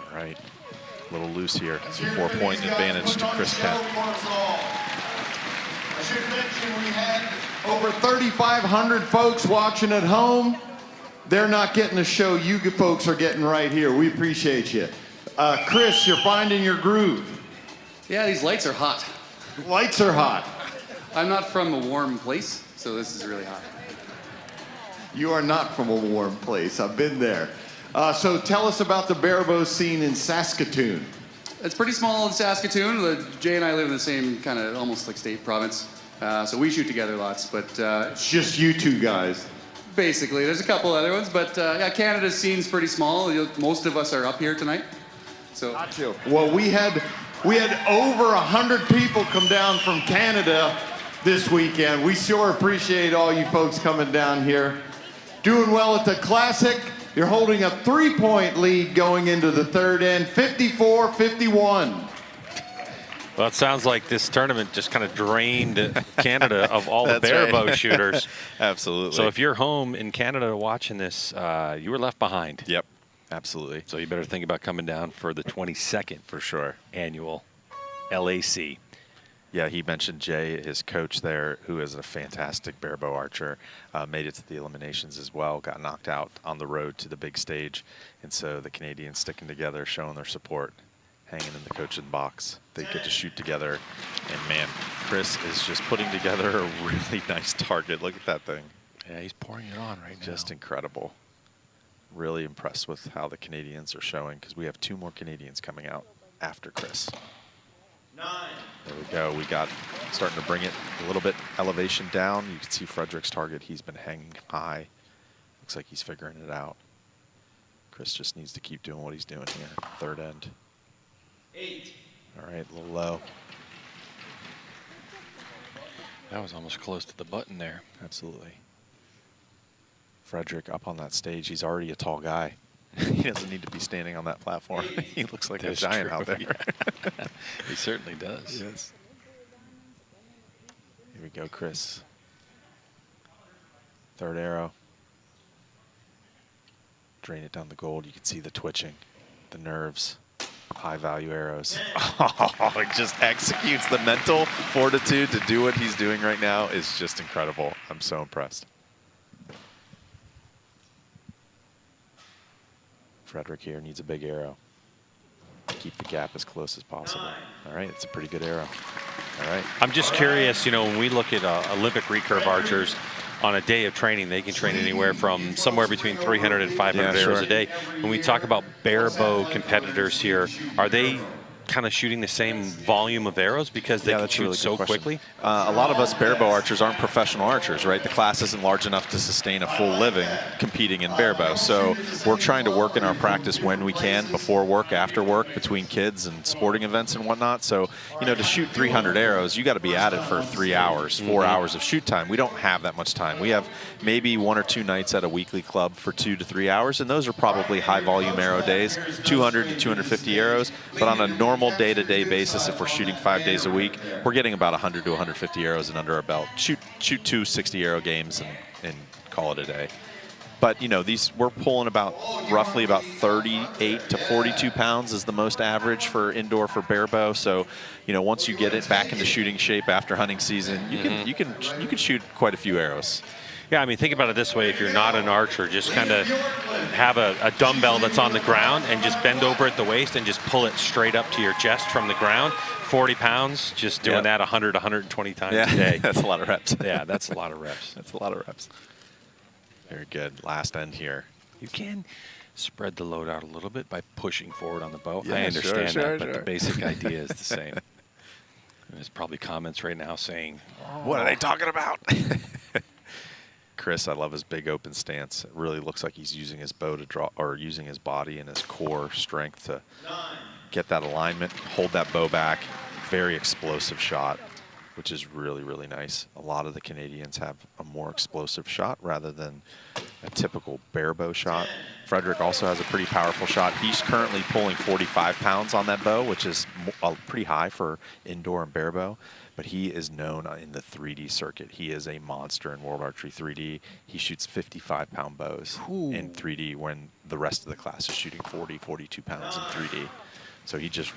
All right. A little loose here. 4-point advantage to Chris Kent. I should mention we had over 3,500 folks watching at home. They're not getting the show you folks are getting right here. We appreciate you. Chris, you're finding your groove. Yeah, these lights are hot. Lights are hot. I'm not from a warm place, so this is really hot. You are not from a warm place. I've been there. So tell us about the barebow scene in Saskatoon. It's pretty small in Saskatoon. Jay and I live in the same kind of almost like state province. So we shoot together lots, but... it's just you two guys. Basically. There's a couple other ones, but yeah, Canada's scene's pretty small. Most of us are up here tonight. So. Gotcha. Well, we had over 100 people come down from Canada this weekend. We sure appreciate all you folks coming down here. Doing well at the Classic. You're holding a 3-point lead going into the 3rd end, 54-51. Well, it sounds like this tournament just kind of drained Canada of all the barebow shooters. Absolutely. So if you're home in Canada watching this, you were left behind. Yep, absolutely. So you better think about coming down for the 22nd for sure annual LAC. Yeah, he mentioned Jay, his coach there, who is a fantastic barebow archer, made it to the eliminations as well, got knocked out on the road to the big stage. And so the Canadians sticking together, showing their support, hanging in the coaching box. They get to shoot together. And, man, Chris is just putting together a really nice target. Look at that thing. Yeah, he's pouring it on right now. Just incredible. Really impressed with how the Canadians are showing, because we have 2 more Canadians coming out after Chris. 9. There we go. We got starting to bring it a little bit elevation down. You can see Frederick's target. He's been hanging high. Looks like he's figuring it out. Chris just needs to keep doing what he's doing here. 3rd end. 8. All right, a little low. That was almost close to the button there. Absolutely. Frederick up on that stage. He's already a tall guy. He doesn't need to be standing on that platform. He looks like a giant out there. Yeah. He certainly does. Yes. Here we go, Chris. 3rd arrow. Drain it down the gold. You can see the twitching, the nerves, high value arrows. Oh, it just executes the mental fortitude to do what he's doing right now is just incredible. I'm so impressed. Frederick here needs a big arrow. Keep the gap as close as possible. All right, it's a pretty good arrow. All right. I'm just curious, you know, when we look at Olympic recurve archers, on a day of training, they can train anywhere from somewhere between 300 and 500 arrows a day. When we talk about barebow competitors here, are they kind of shooting the same volume of arrows because they can shoot really so quickly? A lot of us barebow archers aren't professional archers, right? The class isn't large enough to sustain a full living competing in barebow. So we're trying to work in our practice when we can, before work, after work, between kids and sporting events and whatnot. So, you know, to shoot 300 arrows, you got to be at it for 3 hours, 4 hours of shoot time. We don't have that much time. We have maybe 1 or 2 nights at a weekly club for 2 to 3 hours, and those are probably high volume arrow days, 200 to 250 arrows. But on a normal day-to-day basis, if we're shooting 5 days a week, we're getting about 100 to 150 arrows and under our belt. Shoot 2 60 arrow games and call it a day. But you know, we're pulling roughly about 38 to 42 pounds is the most average for indoor for bare bow. So, you know, once you get it back into shooting shape after hunting season, you can shoot quite a few arrows. Yeah, I mean, think about it this way. If you're not an archer, just kind of have a dumbbell that's on the ground and just bend over at the waist and just pull it straight up to your chest from the ground. 40 pounds, just doing that 100, 120 times a day. That's a lot of reps. Yeah, that's a lot of reps. That's a lot of reps. Very good. Last end here. You can spread the load out a little bit by pushing forward on the bow. Yeah, I understand sure, but the basic idea is the same. And there's probably comments right now saying, what are they talking about? Chris, I love his big open stance. It really looks like he's using his bow to draw, or using his body and his core strength to get that alignment, hold that bow back. Very explosive shot, which is really, really nice. A lot of the Canadians have a more explosive shot rather than a typical bare bow shot. Frederick also has a pretty powerful shot. He's currently pulling 45 pounds on that bow, which is pretty high for indoor and bare bow. But he is known in the 3D circuit. He is a monster in World Archery 3D. He shoots 55-pound bows in 3D when the rest of the class is shooting 40, 42 pounds in 3D. So he just,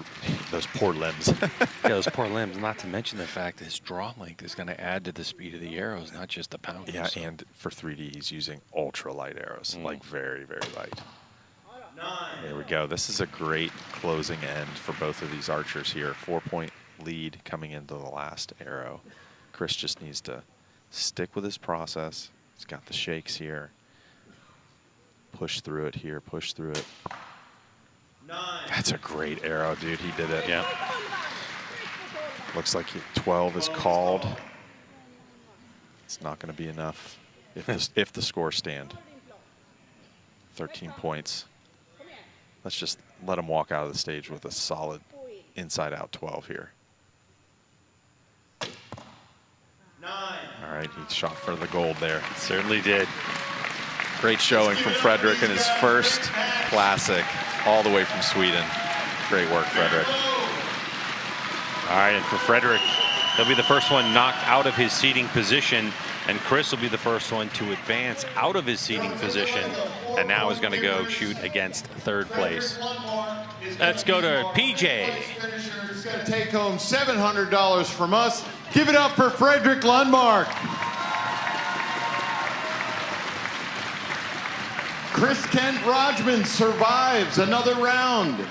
those poor limbs. Yeah, those poor limbs, not to mention the fact that his draw length is going to add to the speed of the arrows, not just the pounding. Yeah, and for 3D, he's using ultra light arrows, like very, very light. There we go. This is a great closing end for both of these archers here. 4-point lead coming into the last arrow. Chris just needs to stick with his process. He's got the shakes here. Push through it here, push through it. That's a great arrow, dude. He did it. Yeah. Looks like 12 is called. It's not going to be enough if the scores stand. 13 points. Let's just let him walk out of the stage with a solid inside-out 12 here. 9. All right, he shot for the gold there. Certainly did. Great showing from Frederick in his first classic, all the way from Sweden. Great work, Frederick. All right, and for Frederick, he'll be the first one knocked out of his seating position, and Chris will be the first one to advance out of his seating position, and now is going to go shoot against third place. Let's go to PJ. He's going to take home $700 from us. Give it up for Frederick Lundmark. Chris Kent Rodgman survives another round.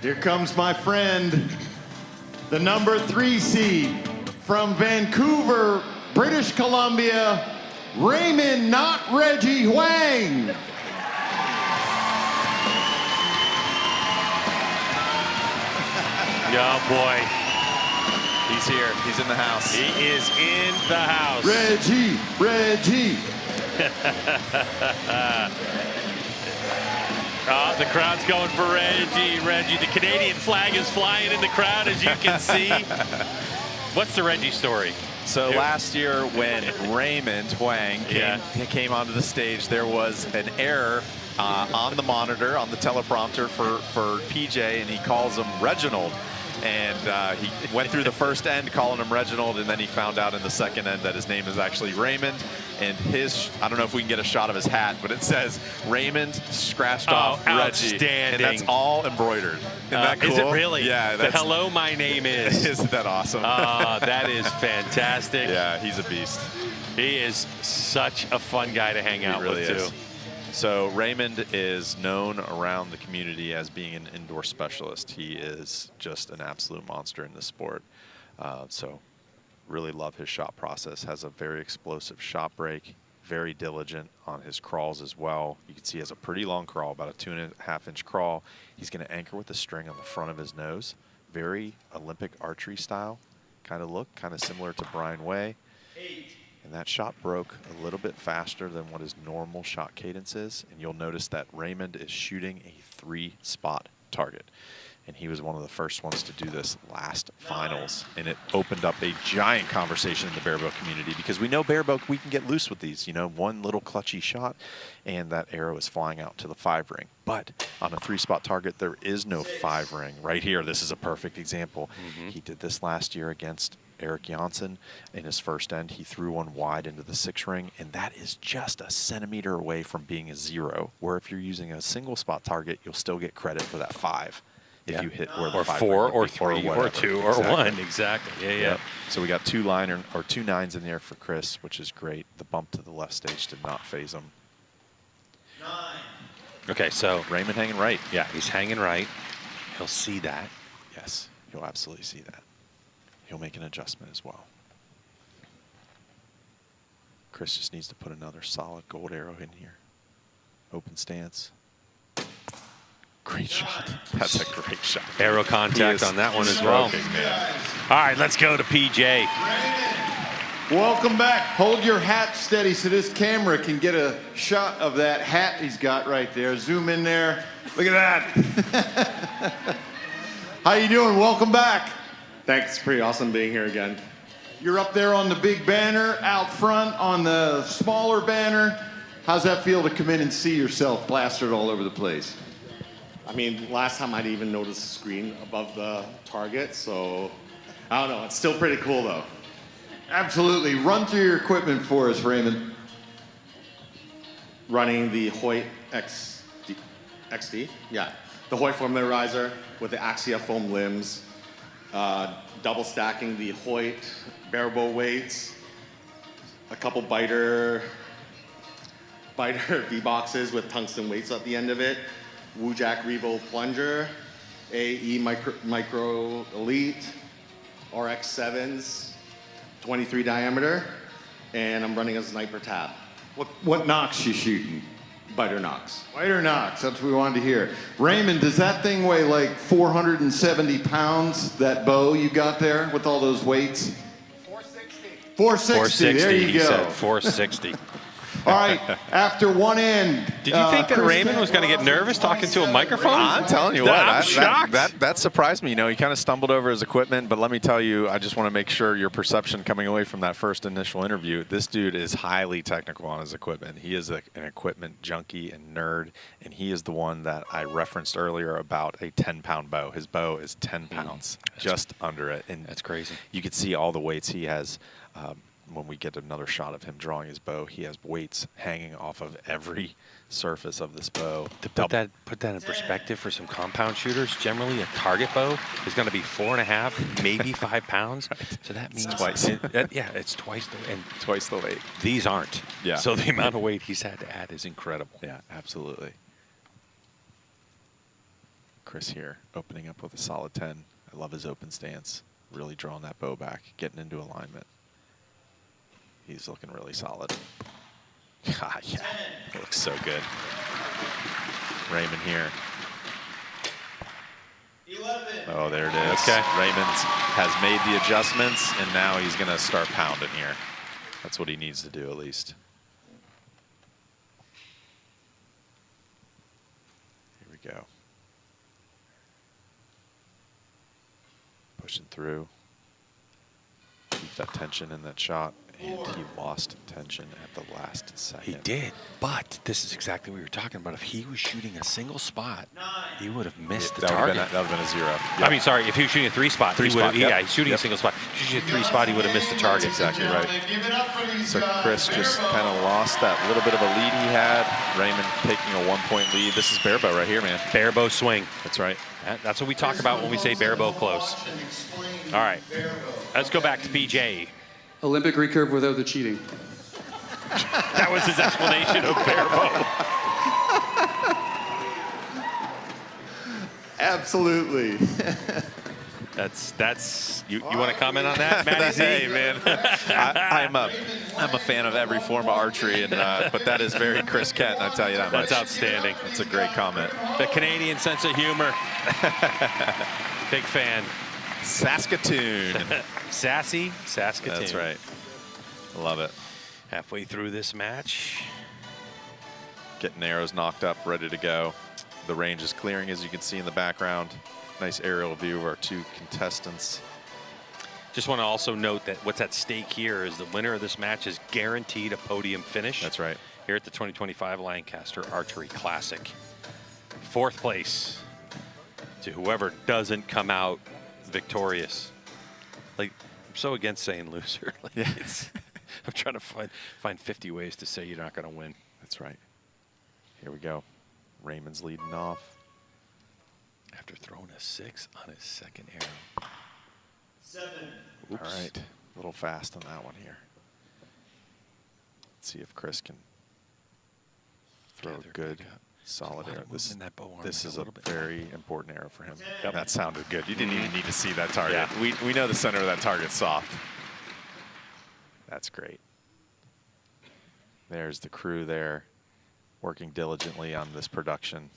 Here comes my friend, the number 3 seed from Vancouver, British Columbia, Raymond Not Reggie Huang. Oh boy. He's here. He's in the house. He is in the house. Reggie. The crowd's going for Reggie. The Canadian flag is flying in the crowd, as you can see. What's the Reggie story? So last year when Raymond Huang came onto the stage, there was an error on the monitor, on the teleprompter for PJ, and he calls him Reginald. And he went through the first end calling him Reginald, and then he found out in the second end that his name is actually Raymond. And I don't know if we can get a shot of his hat, but it says Raymond scratched off Reggie. Outstanding. And that's all embroidered. Isn't that cool? Is it really? Yeah. The hello, my name is. Isn't that awesome? That is fantastic. Yeah, he's a beast. He is such a fun guy to hang out with, too. So Raymond is known around the community as being an indoor specialist. He is just an absolute monster in the sport. So really love his shot process. Has a very explosive shot break, very diligent on his crawls as well. You can see he has a pretty long crawl, about a 2.5-inch crawl. He's going to anchor with a string on the front of his nose. Very Olympic archery style kind of look, kind of similar to Brian Way. And that shot broke a little bit faster than what his normal shot cadence is. And you'll notice that Raymond is shooting a 3-spot target. And he was one of the first ones to do this last finals. And it opened up a giant conversation in the bare bow community, because we know bare bow, we can get loose with these. You know, one little clutchy shot and that arrow is flying out to the 5-ring. But on a 3-spot target, there is no 5-ring. Right here, this is a perfect example. He did this last year against Eric Janssen in his first end. He threw one wide into the 6 ring, and that is just a centimeter away from being a 0, where if you're using a single spot target, you'll still get credit for that 5 if you hit where the 5 4 ring or would be, 3 or 2 or 1. Exactly. Yeah, yeah. So we got 2 9s in there for Chris, which is great. The bump to the left stage did not phase him. 9. Okay, so Raymond hanging right. yeah, he's hanging right. He'll see that. Yes, he'll absolutely see that. He'll make an adjustment as well. Chris just needs to put another solid gold arrow in here. Open stance. Great shot. That's a great shot. Arrow contact on that one as well. Man. All right, let's go to PJ. Welcome back. Hold your hat steady so this camera can get a shot of that hat he's got right there. Zoom in there. Look at that. How you doing? Welcome back. Thanks. Pretty awesome being here again. You're up there on the big banner, out front on the smaller banner. How's that feel to come in and see yourself plastered all over the place? I mean, last time I didn't even notice the screen above the target, so I don't know. It's still pretty cool, though. Absolutely. Run through your equipment for us, Raymond. Running the Hoyt XD? Yeah. The Hoyt Formula Riser with the Axia foam limbs. Double stacking the Hoyt barebow weights. A couple biter V-boxes with tungsten weights at the end of it. Wujack Revo plunger. AE Micro Elite. RX 7s. 23 diameter, and I'm running a sniper tab. What nocks you shooting? Biter nocks. Biter nocks, that's what we wanted to hear. Raymond, does that thing weigh like 470 pounds, that bow you got there with all those weights? 460. 460, there you he go. said 460. All right, after one end. Did you think that Raymond was going to get nervous talking to a microphone? I'm telling you what, I'm shocked. That surprised me. You know, he kind of stumbled over his equipment, but let me tell you, I just want to make sure your perception coming away from that first initial interview, this dude is highly technical on his equipment. He is an equipment junkie and nerd, and he is the one that I referenced earlier about a 10-pound bow. His bow is 10 pounds, just under it. And that's crazy. You could see all the weights he has. When we get another shot of him drawing his bow, he has weights hanging off of every surface of this bow. To put that in perspective for some compound shooters, generally a target bow is going to be 4.5, maybe 5 pounds. So that means twice. It's twice the weight. These aren't. Yeah. So the amount of weight he's had to add is incredible. Yeah, absolutely. Chris here, opening up with a solid 10. I love his open stance. Really drawing that bow back, getting into alignment. He's looking really solid. God, yeah, it looks so good. Raymond here. 11. Oh, there it is. Okay. Raymond has made the adjustments, and now he's going to start pounding here. That's what he needs to do, at least. Here we go. Pushing through. Keep that tension in that shot. And he lost tension at the last second. He did, but this is exactly what we were talking about. If he was shooting a single spot, he would have missed the target. That would have been a 0. Yep. I mean, sorry, if he was shooting a 3-spot, Yep. he's shooting a single spot. If he shooting a 3-spot, he would have missed the target. That's exactly right. So Chris just kind of lost that little bit of a lead he had. Raymond taking a 1-point lead. This is barebow right here, man. Barebow swing. That's right. That's what we talk about when we say barebow close. All right, let's go back to PJ. Olympic recurve without the cheating. That was his explanation of barebow. Absolutely. That's you want to comment on that, Matty? Hey, man. I'm a fan of every form of archery, and but that is very Chris Kent, I tell you that much. That's outstanding. That's a great comment. The Canadian sense of humor. Big fan. Saskatoon. Sassy Saskatoon. That's right. I love it. Halfway through this match. Getting arrows knocked up, ready to go. The range is clearing, as you can see in the background. Nice aerial view of our 2 contestants. Just want to also note that what's at stake here is the winner of this match is guaranteed a podium finish. That's right. Here at the 2025 Lancaster Archery Classic. 4th place to whoever doesn't come out victorious. Like, so against saying loser. Like, Yeah. I'm trying to find 50 ways to say you're not going to win. That's right. Here we go. Raymond's leading off. After throwing a 6 on his second arrow. 7. Oops. All right. A little fast on that one here. Let's see if Chris can throw a good, solid arrow. This is a very important arrow for him. Yep. That sounded good. You didn't even need to see that target. Yeah. We know the center of that target's soft. That's great. There's the crew there working diligently on this production.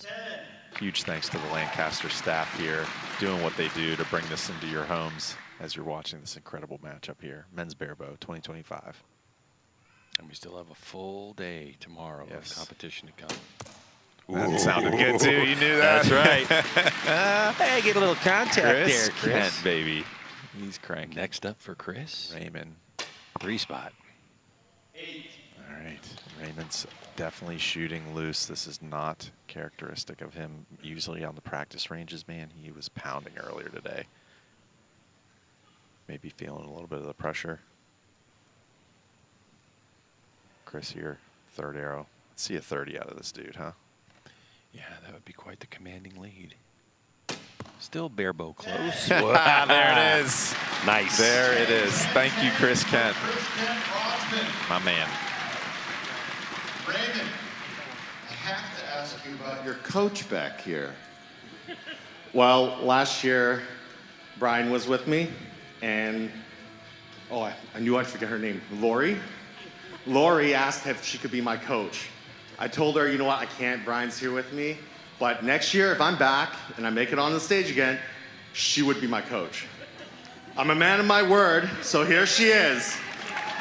Huge thanks to the Lancaster staff here doing what they do to bring this into your homes as you're watching this incredible matchup here. Men's Barebow 2025. And we still have a full day tomorrow of competition to come. That sounded good too. You knew that. That's right. Hey, get a little contact there, Chris. Kent, baby. He's cranking. Next up for Chris. Raymond. 3-spot. 8. All right. Raymond's definitely shooting loose. This is not characteristic of him. Usually on the practice ranges, man, he was pounding earlier today. Maybe feeling a little bit of the pressure. Chris here, third arrow. Let's see a 30 out of this dude, huh? Yeah, that would be quite the commanding lead. Still barebow close. Wow, there it is. Nice. There it is. Thank you, Chris Kent. My man. Raymond, I have to ask you about your coach back here. Well, last year, Brian was with me, and I knew I'd forget her name. Lori asked if she could be my coach. I told her, you know what, I can't, Brian's here with me. But next year, if I'm back and I make it on the stage again, she would be my coach. I'm a man of my word, so here she is.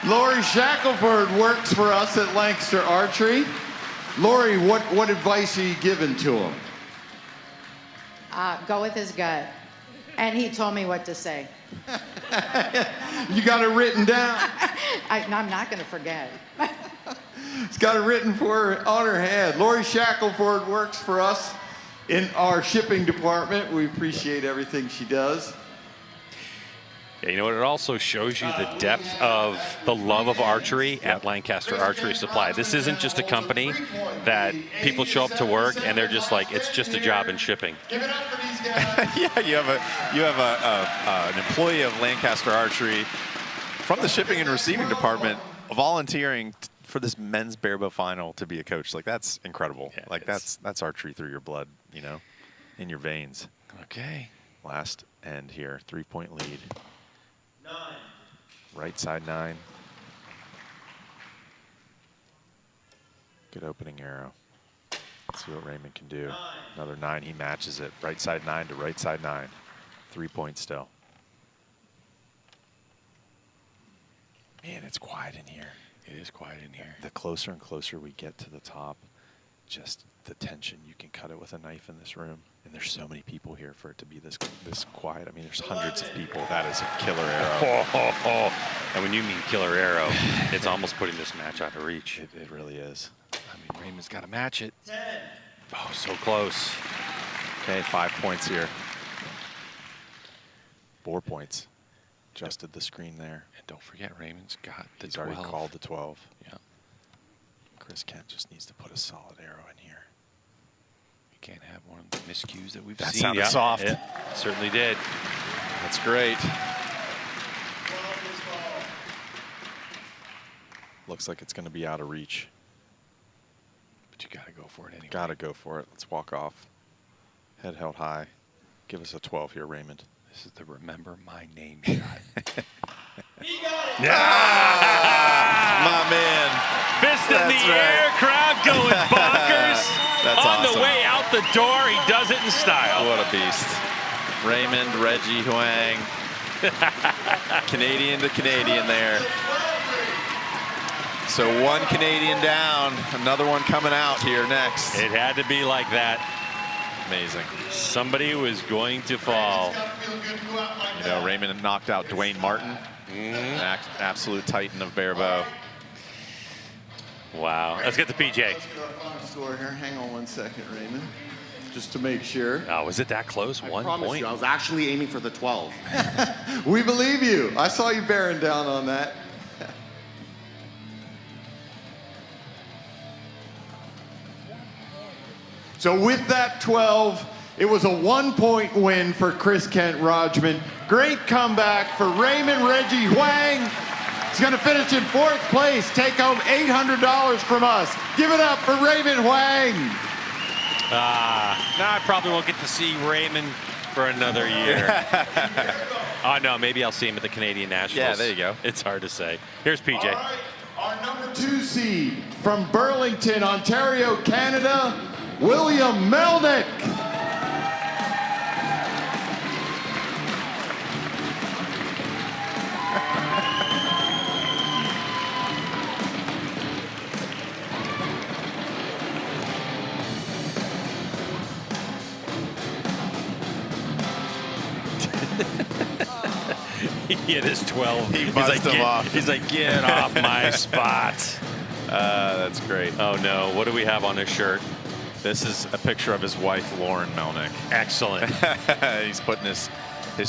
Lori Shackelford works for us at Lancaster Archery. Lori, what advice are you giving to him? Go with his gut. And he told me what to say. You got it written down? I'm not going to forget. It's got it written on her head. Lori Shackelford works for us in our shipping department. We appreciate everything she does. Yeah, you know what? It also shows you the depth of the love of archery at Lancaster Archery Supply. This isn't just a company that people show up to work and they're just like, it's just a job in shipping. Give it up for these guys. Yeah, you have an employee of Lancaster Archery from the shipping and receiving department volunteering for this men's barebow final to be a coach. Like, that's incredible. Yeah, like, that's archery through your blood, you know, in your veins. Okay. Last end here, 3-point lead. 9. Right side 9. Good opening arrow. Let's see what Raymond can do. 9. Another 9, he matches it. Right side 9 to right side 9. 3 points still. Man, it's quiet in here. It is quiet in here. The closer and closer we get to the top, just the tension, you can cut it with a knife in this room. And there's so many people here for it to be this quiet. I mean, there's hundreds of people. That is a killer arrow. And when you mean killer arrow, it's almost putting this match out of reach. It really is. I mean, Raymond's got to match it. 10. Oh, so close. Okay, 5 points here. 4 points. Adjusted the screen there. And don't forget, Raymond's got the 12. He's already called the 12. Yeah. Chris Kent just needs to put a solid arrow in here. You can't have one of the miscues that we've That seen. sounded soft. It certainly did. That's great. Looks like it's going to be out of reach. But you got to go for it anyway. Got to go for it. Let's walk off. Head held high. Give us a 12 here, Raymond. This is the remember my name shot. He got it. Yeah! My man. Fist in the air, crowd going bonkers. That's on awesome. the way out the door, he does it in style. What a beast. Raymond, Reggie, Huang. Canadian to Canadian there. So one Canadian down, another one coming out here next. It had to be like that. Amazing. Somebody was going to fall. You know, Raymond knocked out Dwayne Martin, absolute titan of barebow. Wow. Let's get the PJ. Let's get our final score here. Hang on 1 second, Raymond. just to make sure. Oh, was it that close? I 1 promise point? you, I was actually aiming for the 12. We believe you. I saw you bearing down on that. So with that 12, it was a 1-point win for Chris Kent Rodgman. Great comeback for Raymond Reggie Huang. He's going to finish in 4th place, take home $800 from us. Give it up for Raymond Huang. Now I probably won't get to see Raymond for another year. Oh, no, maybe I'll see him at the Canadian Nationals. Yeah, there you go. It's hard to say. Here's PJ. All right, our number 2 seed from Burlington, Ontario, Canada, William Melnick. He hit his 12. He buzzed him off. He's like, get off my spot. That's great. Oh, no. What do we have on his shirt? This is a picture of his wife, Lauren Melnick. Excellent. He's putting his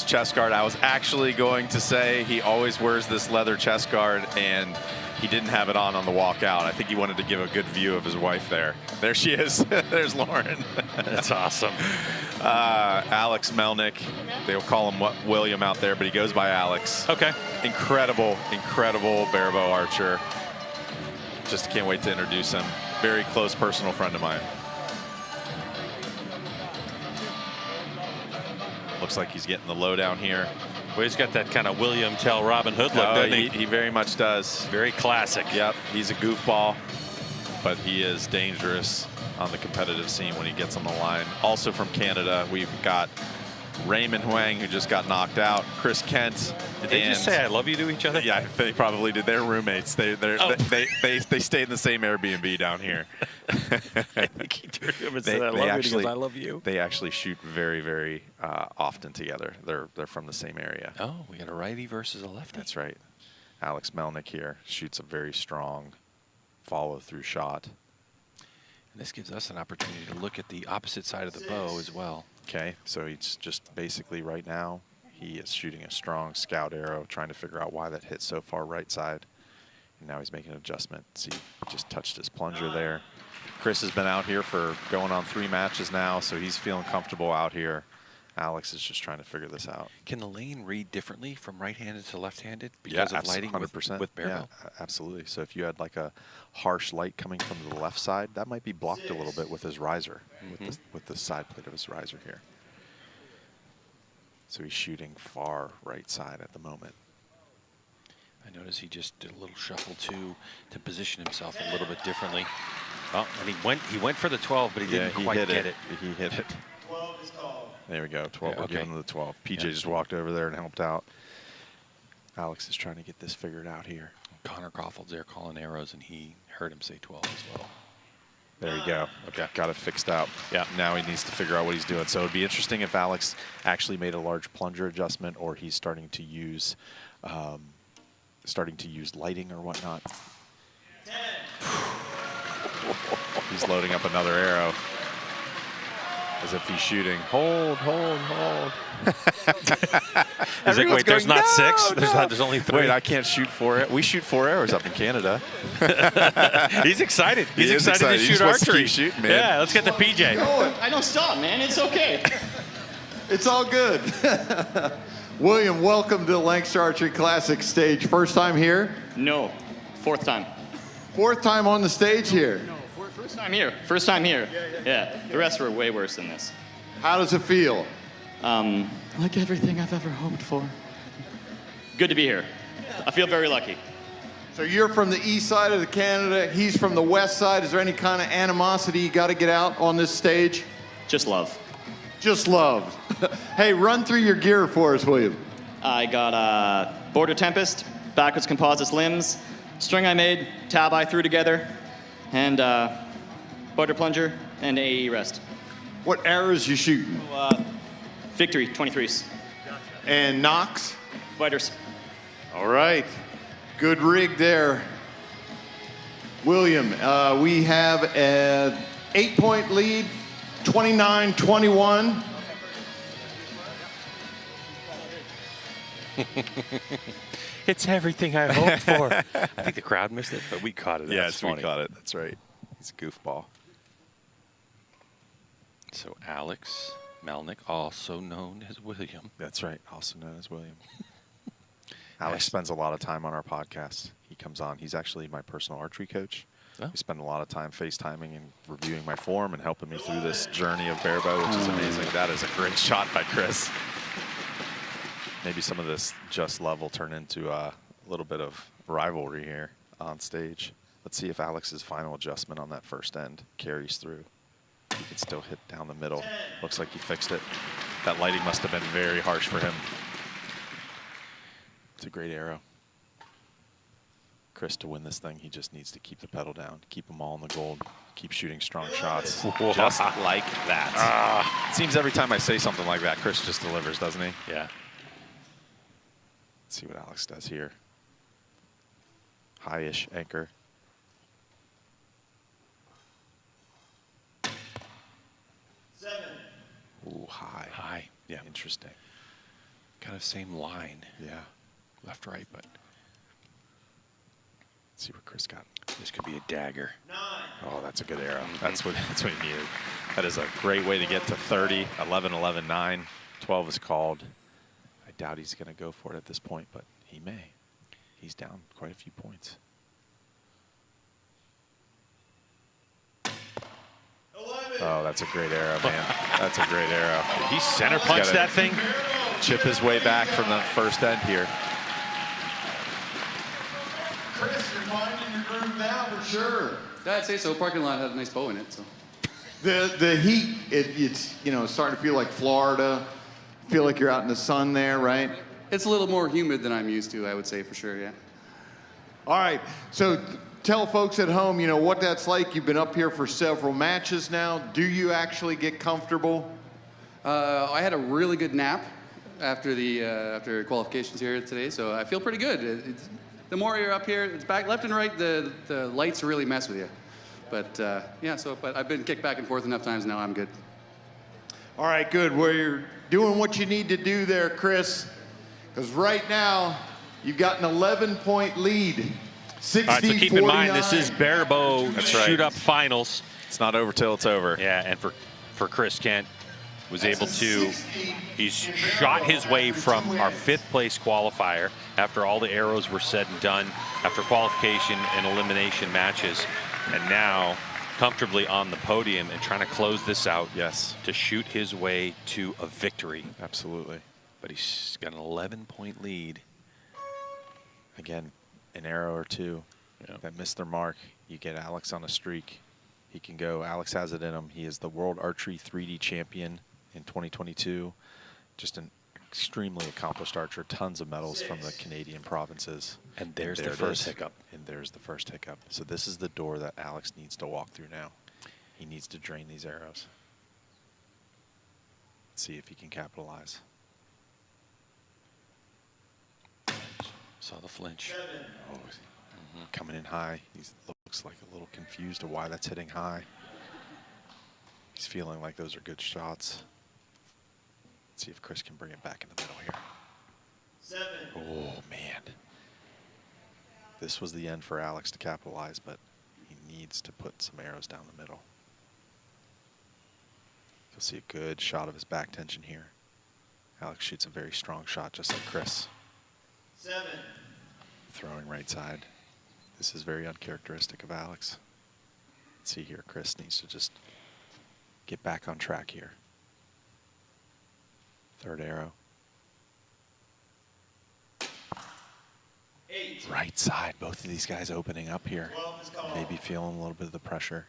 chest guard. I was actually going to say he always wears this leather chest guard, and he didn't have it on the walk out. I think he wanted to give a good view of his wife there. There she is. There's Lauren. That's awesome. Alex Melnick. They'll call him William out there, but he goes by Alex. Okay. Incredible, incredible barebow archer. Just can't wait to introduce him. Very close personal friend of mine. Looks like he's getting the lowdown here. Well, he's got that kind of William Tell Robin Hood look, doesn't he? He very much does. Very classic. Yep, he's a goofball, but he is dangerous on the competitive scene when he gets on the line. Also from Canada, we've got Raymond Huang, who just got knocked out. Chris Kent. Did they just say I love you to each other? Yeah, they probably did. They're roommates. They stay in the same Airbnb down here. I think he turned to him and said, I love you because I love you. They actually shoot very, very often together. They're from the same area. Oh, we got a righty versus a lefty. That's right. Alex Melnick here shoots a very strong follow-through shot. And this gives us an opportunity to look at the opposite side of the bow as well. Okay, so he's just basically right now, he is shooting a strong scout arrow, trying to figure out why that hit so far right side. And now he's making an adjustment. See, just touched his plunger there. Chris has been out here for going on 3 matches now, so he's feeling comfortable out here. Alex is just trying to figure this out. Can the lane read differently from right-handed to left-handed because of lighting 100%. with barrel? Yeah, absolutely. So if you had like a harsh light coming from the left side, that might be blocked a little bit with his riser, with the side plate of his riser here. So he's shooting far right side at the moment. I noticed he just did a little shuffle too to position himself a little bit differently. Oh, and he went for the 12, but he didn't quite get it. He hit it. 12 is called. There we go. 12. Yeah, We're okay. giving him the 12. PJ just walked over there and helped out. Alex is trying to get this figured out here. Connor Kaufhold's there calling arrows, and he heard him say 12 as well. There you go. Okay, got it fixed out. Yeah. Now he needs to figure out what he's doing. So it'd be interesting if Alex actually made a large plunger adjustment, or he's starting to use lighting or whatnot. He's loading up another arrow as if he's shooting. Hold. Is it, wait, there's not 6? There's only 3. Wait, I can't shoot 4. We shoot 4 arrows up in Canada. He's excited. He's excited to shoot archery. Keep shooting, man. Yeah, let's get the PJ. I don't stop, man. It's okay. It's all good. William, welcome to the Lancaster Archery Classic stage. First time here? No. 4th time. 4th time on the stage here? No, first time here. First time here. Yeah. The rest were way worse than this. How does it feel? Like everything I've ever hoped for. Good to be here. I feel very lucky. So you're from the east side of Canada. He's from the west side. Is there any kind of animosity you got to get out on this stage? Just love. Just love. Hey, run through your gear for us, William. I got Border Tempest, backwards composites limbs, string I made, tab I threw together, and Border Plunger, and AE rest. What arrows you shooting? Victory, 23s. And Knox? Fighters. All right. Good rig there. William, we have an 8-point lead. 29-21. It's everything I hoped for. I think the crowd missed it, but we caught it. Yes, we caught it. That's right. He's a goofball. So Alex Melnick, also known as William. That's right, also known as William. Alex spends a lot of time on our podcast. He comes on. He's actually my personal archery coach. Oh. We spend a lot of time FaceTiming and reviewing my form and helping me through this journey of barebow, which is amazing. That is a great shot by Chris. Maybe some of this just love will turn into a little bit of rivalry here on stage. Let's see if Alex's final adjustment on that first end carries through. He can still hit down the middle. Looks like he fixed it. That lighting must have been very harsh for him. It's a great arrow. Chris, to win this thing, he just needs to keep the pedal down, keep them all in the gold, keep shooting strong shots, just like that. It seems every time I say something like that, Chris just delivers, doesn't he? Yeah. Let's see what Alex does here. High-ish anchor. Ooh, high. High. Yeah. Interesting. Kind of same line. Yeah. Left, right, but let's see what Chris got. This could be a dagger. Oh, that's a good arrow. That's what he needed. That is a great way to get to 30. 11, 11, 9. 12 is called. I doubt he's going to go for it at this point, but he may. He's down quite a few points. Oh, that's a great arrow, man. That's a great arrow. He center punched that thing. Chip his way back from that first end here. Chris, you're finding your groove now for sure. I'd say so. Parking lot had a nice bow in it, so. The heat, it's starting to feel like Florida. Feel like you're out in the sun there, right? It's a little more humid than I'm used to, I would say, for sure, yeah. All right, so tell folks at home, what that's like. You've been up here for several matches now. Do you actually get comfortable? I had a really good nap after the after qualifications here today, so I feel pretty good. The more you're up here, it's back left and right. The lights really mess with you, but yeah. But I've been kicked back and forth enough times now. I'm good. All right, good. Well, you're doing what you need to do there, Chris, because right now you've got an 11-point lead. 60, all right, so keep 49. in mind this is barebow shoot up finals. It's not over till it's over. Yeah, and for Chris Kent was able to, he's shot his way from our 5th place qualifier after all the arrows were said and done after qualification and elimination matches, and now comfortably on the podium and trying to close this out. Yes. To shoot his way to a victory. Absolutely. But he's got an 11-point lead. Again, an arrow or two that missed their mark. You get Alex on a streak. He can go. Alex has it in him. He is the World Archery 3D champion in 2022. Just an extremely accomplished archer. Tons of medals from the Canadian provinces. And there's the first hiccup. And there's the first hiccup. So this is the door that Alex needs to walk through now. He needs to drain these arrows. Let's see if he can capitalize. Saw the flinch. Oh, coming in high. He looks like a little confused of why that's hitting high. He's feeling like those are good shots. Let's see if Chris can bring it back in the middle here. 7. Oh, man. This was the end for Alex to capitalize, but he needs to put some arrows down the middle. You'll see a good shot of his back tension here. Alex shoots a very strong shot, just like Chris. 7. Throwing right side. This is very uncharacteristic of Alex. Let's see here. Chris needs to just get back on track here. 3rd arrow. 8. Right side. Both of these guys opening up here. Maybe feeling a little bit of the pressure.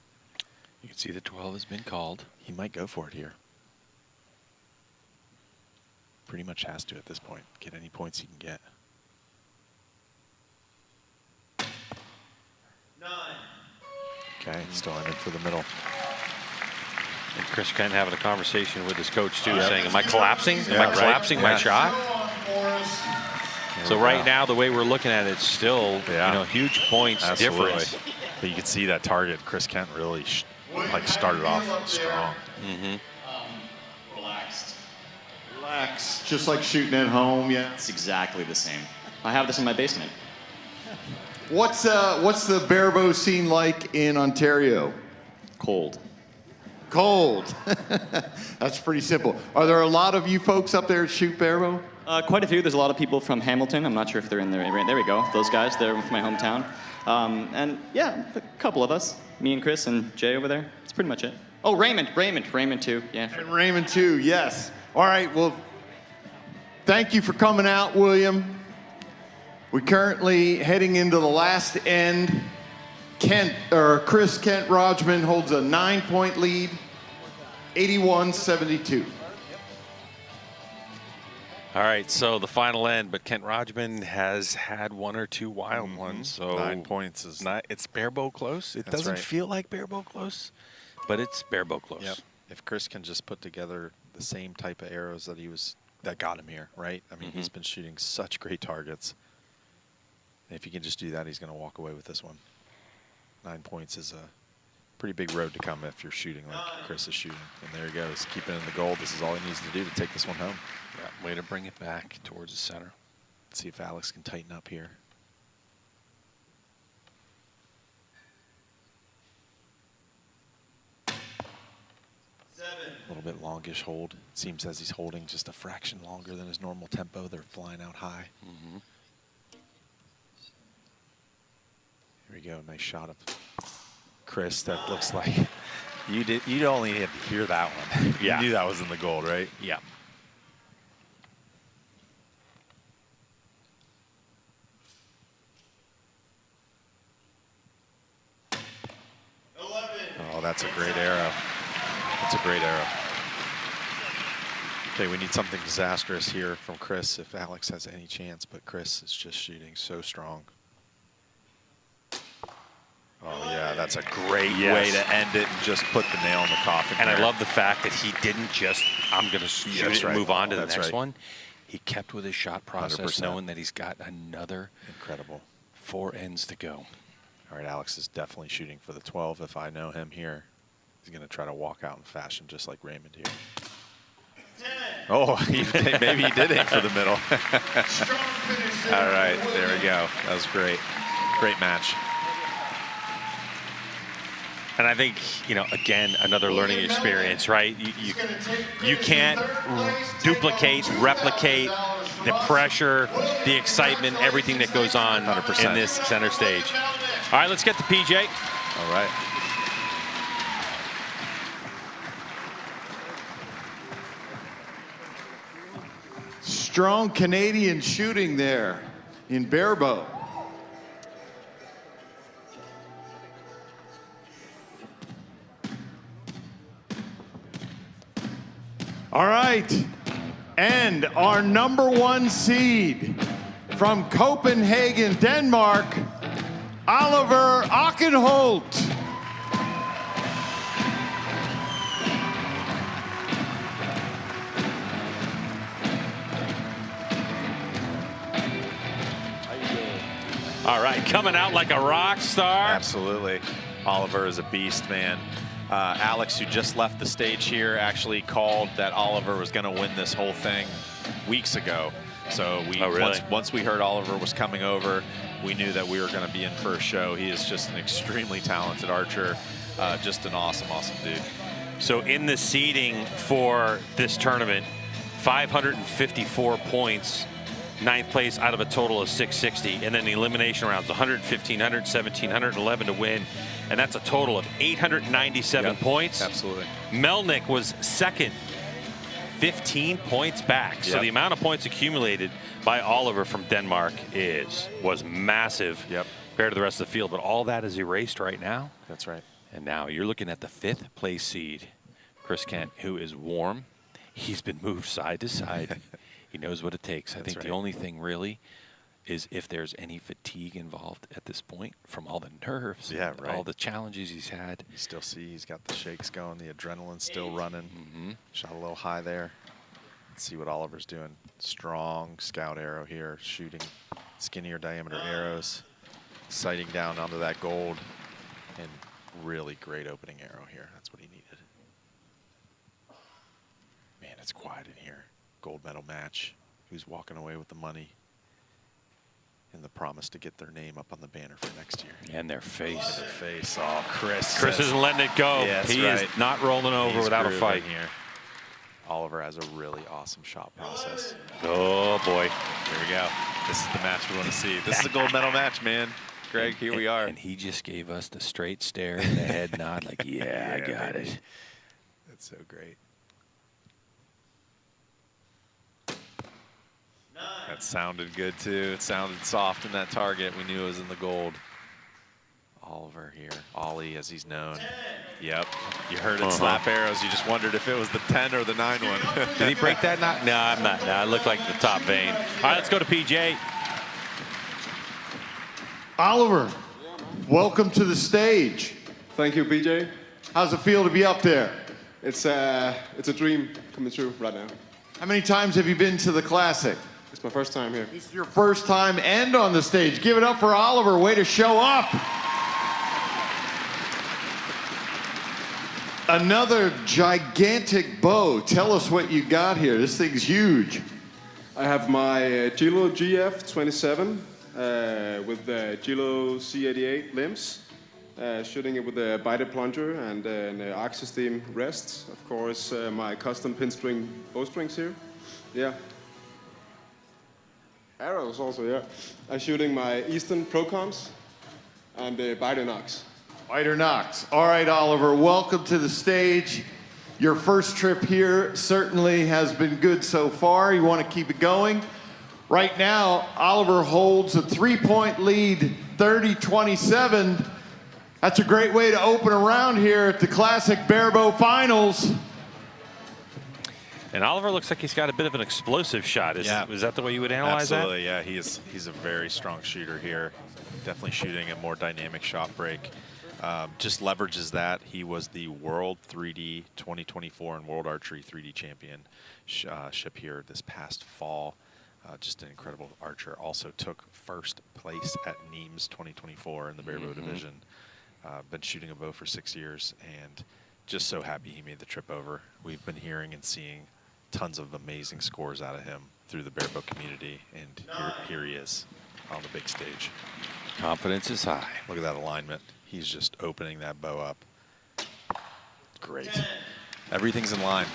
You can see the 12 has been called. He might go for it here. Pretty much has to at this point. Get any points he can get. 9. Okay, still ended for the middle. And Chris Kent having a conversation with his coach too, saying, am I collapsing? Am I collapsing my Yeah. shot? So right now, the way we're looking at it, it's still, huge points difference. But you can see that target. Chris Kent really like started off strong. Relax, just like shooting at home, yeah. It's exactly the same. I have this in my basement. What's the barebow scene like in Ontario? Cold. Cold. That's pretty simple. Are there a lot of you folks up there that shoot barebow? Quite a few. There's a lot of people from Hamilton. I'm not sure if they're in there. There we go. Those guys. They're from my hometown. And yeah, a couple of us. Me and Chris and Jay over there. That's pretty much it. Oh, Raymond too. Yeah. And Raymond too, yes. All right, well, thank you for coming out, William. We're currently heading into the last end. Chris Kent Rodgman holds a 9-point lead, 81-72. All right, so the final end, but Kent Rodgman has had one or two wild ones. So 9 points is not. It's barebow close. It doesn't feel like barebow close, but it's barebow close. Yep. If Chris can just put together the same type of arrows that got him here, right? I mean, he's been shooting such great targets. And if he can just do that, he's going to walk away with this one. 9 points is a pretty big road to come if you're shooting like Chris is shooting. And there he goes, keeping in the gold. This is all he needs to do to take this one home. Yeah, way to bring it back towards the center. Let's see if Alex can tighten up here. A little bit longish hold. It seems as he's holding just a fraction longer than his normal tempo. They're flying out high. Here we go. Nice shot of Chris. That looks like you only had to hear that one. Yeah. You knew that was in the gold, right? Yeah. Oh, that's a great arrow. That's a great arrow. Okay, we need something disastrous here from Chris if Alex has any chance, but Chris is just shooting so strong. Oh, yeah, that's a great way to end it and just put the nail in the coffin. And there. I love the fact that he didn't just, I'm going to shoot it and move on to the next one. He kept with his shot process, 100%. knowing that he's got another incredible 4 ends to go. All right, Alex is definitely shooting for the 12. If I know him here, he's going to try to walk out in fashion just like Raymond here. Oh, maybe he did aim for the middle. All right, there we go. That was great. Great match. And I think, you know, again, another learning experience, right? You can't duplicate, replicate the pressure, the excitement, everything that goes on 100%. in this center stage. All right, let's get to PJ. All right. Strong Canadian shooting there in barebow. All right, and our #1 seed from Copenhagen, Denmark, Oliver Akenholt. All right, coming out like a rock star. Absolutely. Oliver is a beast, man. Alex, who just left the stage here, actually called that Oliver was going to win this whole thing weeks ago. So we once we heard Oliver was coming over, we knew that we were going to be in for a show. He is just an extremely talented archer, just an awesome, awesome dude. So in the seeding for this tournament, 554 points, 9th place out of a total of 660, and then the elimination rounds, 115, 117, 111 to win, and that's a total of 897 points. Absolutely. Melnick was second, 15 points back. So the amount of points accumulated by Oliver from Denmark was massive compared to the rest of the field, but all that is erased right now. That's right. And now you're looking at the 5th place seed, Chris Kent, who is warm. He's been moved side to side. He knows what it takes. I think the only thing really is if there's any fatigue involved at this point from all the nerves, all the challenges he's had. You still see he's got the shakes going, the adrenaline's still running. Shot a little high there. Let's see what Oliver's doing. Strong scout arrow here, shooting skinnier diameter arrows, sighting down onto that gold. And really great opening arrow here. That's what he needed. Man, it's quiet in here. Gold medal match. Who's walking away with the money? And the promise to get their name up on the banner for next year. And their face. And their face. Oh, Chris. Chris isn't letting it go. Yeah, he is not rolling over without a fight here. Oliver has a really awesome shot process. Oh, boy. Here we go. This is the match we want to see. This is a gold medal match, man. Greg, here we are. And he just gave us the straight stare and the head nod like, yeah, I got it. That's so great. That sounded good, too. It sounded soft in that target. We knew it was in the gold. Oliver here. Ollie, as he's known. Yep. You heard it slap arrows. You just wondered if it was the 10 or the 9 one. Did he break that knot? No, I'm not. No, it looked like the top vein. All right, let's go to PJ. Oliver, welcome to the stage. Thank you, PJ. How's it feel to be up there? It's a dream coming true right now. How many times have you been to the Classic? It's my first time here. This is your first time and on the stage. Give it up for Oliver. Way to show up. Another gigantic bow. Tell us what you got here. This thing's huge. I have my Gilo GF27 with the Gilo C88 limbs. Shooting it with a biter plunger and an arc system rest. Of course, my custom pin string bowstrings here. Yeah. Arrows also, yeah. I'm shooting my Eastern Procoms and the Biter Nox. Biter Nox. All right, Oliver, welcome to the stage. Your first trip here certainly has been good so far. You want to keep it going. Right now, Oliver holds a 3-point lead, 30-27. That's a great way to open a round here at the Classic Barebow Finals. And Oliver looks like he's got a bit of an explosive shot. Is that the way you would analyze Absolutely, that? Yeah. He's a very strong shooter here. Definitely shooting a more dynamic shot break. Just leverages that. He was the World 3D 2024 and World Archery 3D Championship here this past fall. Just an incredible archer. Also took first place at NEAMS 2024 in the barebow division. Been shooting a bow for 6 years and just so happy he made the trip over. We've been hearing and seeing tons of amazing scores out of him through the barebow community, and here he is on the big stage. Confidence is high. Look at that alignment. He's just opening that bow up. Great. Everything's in line.